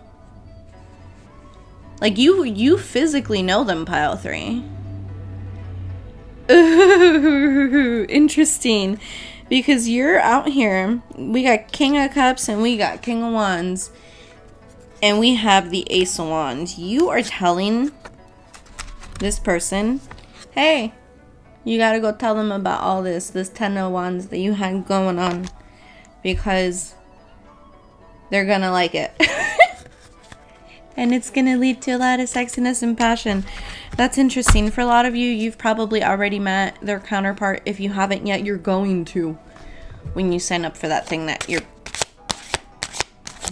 Like, you physically know them, pile 3. Ooh, interesting. Because you're out here. We got King of Cups and we got King of Wands. And we have the Ace of Wands. You are telling this person, hey, you gotta go tell them about all this 10 of Wands that you had going on. Because they're gonna like it. And it's gonna lead to a lot of sexiness and passion. That's interesting. For a lot of you, you've probably already met their counterpart. If you haven't yet, you're going to. When you sign up for that thing that you're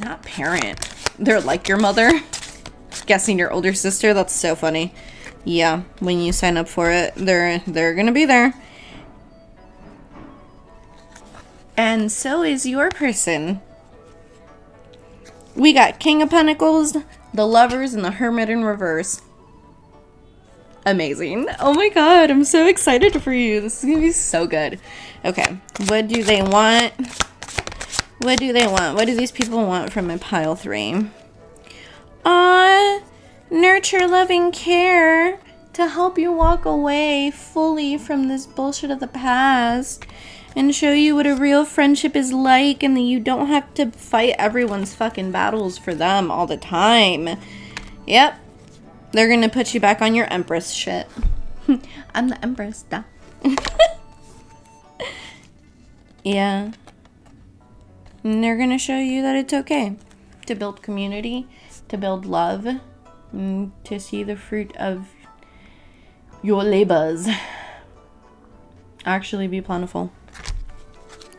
not parent. They're like your mother. Guessing your older sister. That's so funny. Yeah, when you sign up for it, they're gonna be there. And so is your person. We got King of Pentacles, the Lovers, and the Hermit in reverse. Amazing. Oh my god, I'm so excited for you. This is gonna be so good. Okay, what do they want? What do they want? What do these people want from my pile 3? Nurture, loving care to help you walk away fully from this bullshit of the past. And show you what a real friendship is like, and that you don't have to fight everyone's fucking battles for them all the time. Yep. They're gonna put you back on your Empress shit. I'm the Empress, duh. Yeah. And they're gonna show you that it's okay to build community, to build love, and to see the fruit of your labors actually be plentiful.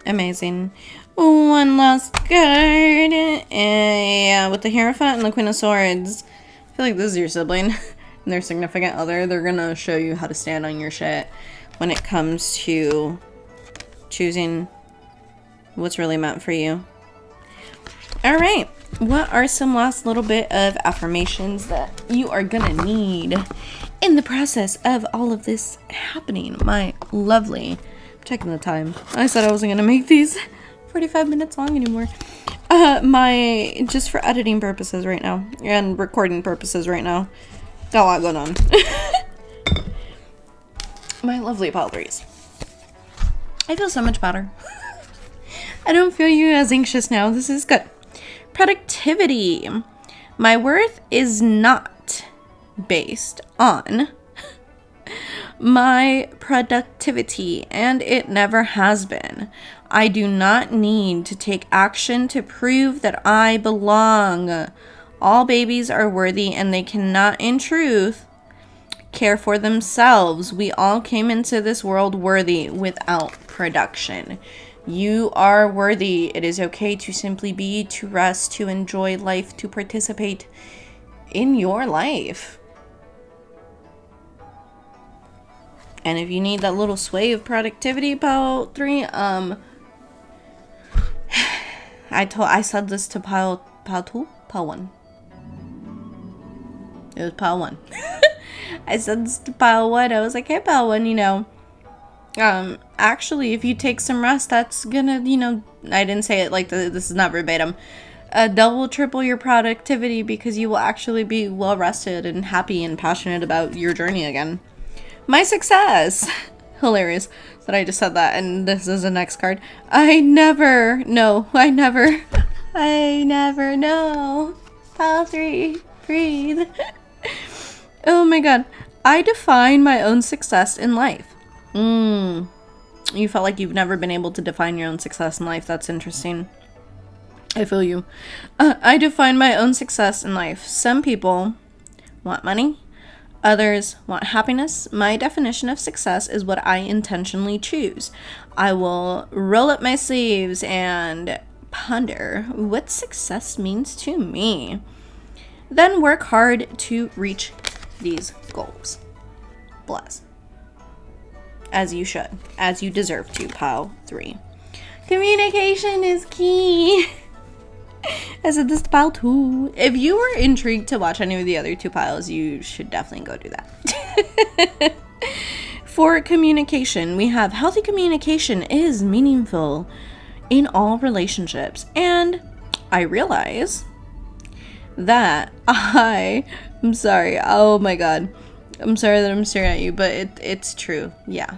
Amazing. One last card. Yeah, with the Hierophant and the Queen of Swords. I feel like this is your sibling and their significant other. They're gonna show you how to stand on your shit when it comes to choosing what's really meant for you. Alright. What are some last little bit of affirmations that you are gonna need in the process of all of this happening? My lovely... Checking the time. I said I wasn't gonna make these 45 minutes long anymore. Just for editing purposes right now and recording purposes right now. Got a lot going on. My lovely pile 3s. I feel so much better. I don't feel you as anxious now. This is good. Productivity. My worth is not based on my productivity, and it never has been. I do not need to take action to prove that I belong. All babies are worthy, and they cannot care for themselves. We all came into this world worthy without production. You are worthy. It is okay to simply be, to rest, to enjoy life, to participate in your life. And if you need that little sway of productivity, pile 3, I said this to pile 2, pile 1. It was pile 1. I said this to pile 1. I was like, hey, pile 1, you know, actually, if you take some rest, that's gonna, you know, I didn't say it like this is not verbatim, double, triple your productivity, because you will actually be well rested and happy and passionate about your journey again. My success. Hilarious that I just said that, and this is the next card. I never know. I never know. Pile 3, breathe. Oh my god. I define my own success in life. You felt like you've never been able to define your own success in life. That's interesting. I feel you. I define my own success in life. Some people want money. Others want happiness. My definition of success is what I intentionally choose. I will roll up my sleeves and ponder what success means to me. Then work hard to reach these goals. Bless. As you should. As you deserve to, pile 3. Communication is key. I said this to pile 2. If you were intrigued to watch any of the other 2 piles, you should definitely go do that. For communication, we have healthy communication is meaningful in all relationships. And I realize that I'm sorry. Oh my god. I'm sorry that I'm staring at you, but it's true. Yeah.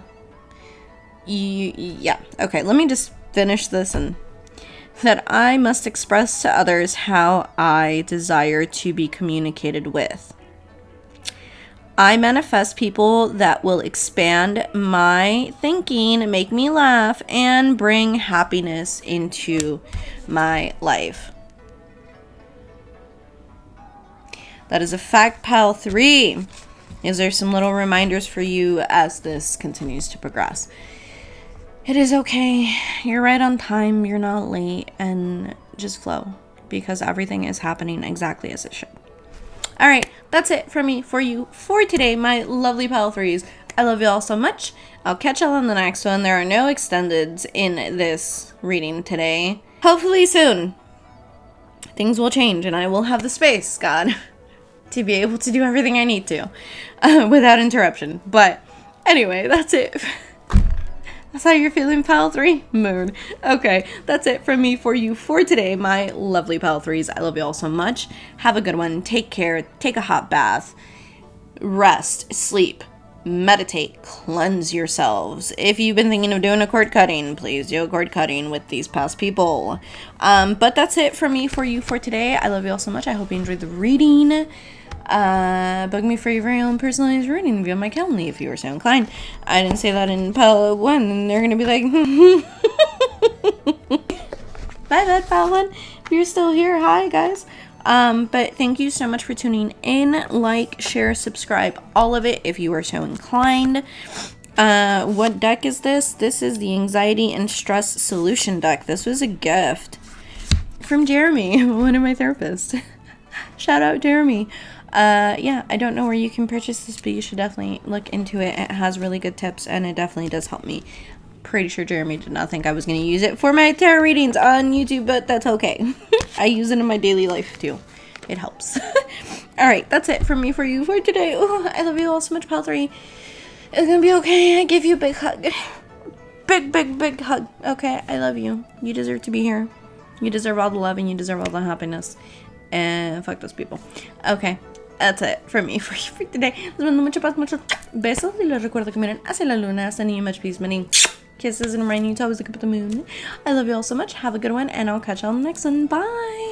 Yeah. Okay, let me just finish this. And that I must express to others how I desire to be communicated with. I manifest people that will expand my thinking, make me laugh, and bring happiness into my life. That is a fact, pile 3. Is there some little reminders for you as this continues to progress? It is okay. You're right on time. You're not late. And just flow. Because everything is happening exactly as it should. Alright. That's it for me, for you, for today, my lovely pile 3s. I love you all so much. I'll catch y'all on the next one. There are no extendeds in this reading today. Hopefully soon. Things will change and I will have the space, God, to be able to do everything I need to. Without interruption. But anyway, that's it. That's how you're feeling, pile 3? Moon. Okay, that's it from me for you for today, my lovely pile 3s. I love you all so much. Have a good one. Take care. Take a hot bath. Rest. Sleep. Meditate. Cleanse yourselves. If you've been thinking of doing a cord cutting, please do a cord cutting with these past people. But that's it from me for you for today. I love you all so much. I hope you enjoyed the reading. Book me for your very own personalized reading via my Calendly if you are so inclined. I didn't say that in pile 1, and they're gonna be like, my bad, pile 1. If you're still here, hi guys. But thank you so much for tuning in. Like, share, subscribe, all of it if you are so inclined. What deck is this? This is the Anxiety and Stress Solution deck. This was a gift from Jeremy, one of my therapists. Shout out, Jeremy. Yeah, I don't know where you can purchase this, but you should definitely look into it. It has really good tips, and it definitely does help me. Pretty sure Jeremy did not think I was going to use it for my tarot readings on YouTube, but that's okay. I use it in my daily life, too. It helps. Alright, that's it from me for you for today. Ooh, I love you all so much, pile 3. It's going to be okay. I give you a big hug. Big hug. Okay, I love you. You deserve to be here. You deserve all the love, and you deserve all the happiness. And fuck those people. Okay. That's it for me for you for today. Les mando mucho paz, muchos besos. Y les recuerdo que miren hacia la luna. Sending you much peace, many kisses, and reminding you to always look up at the moon. I love you all so much. Have a good one, and I'll catch you on the next one. Bye.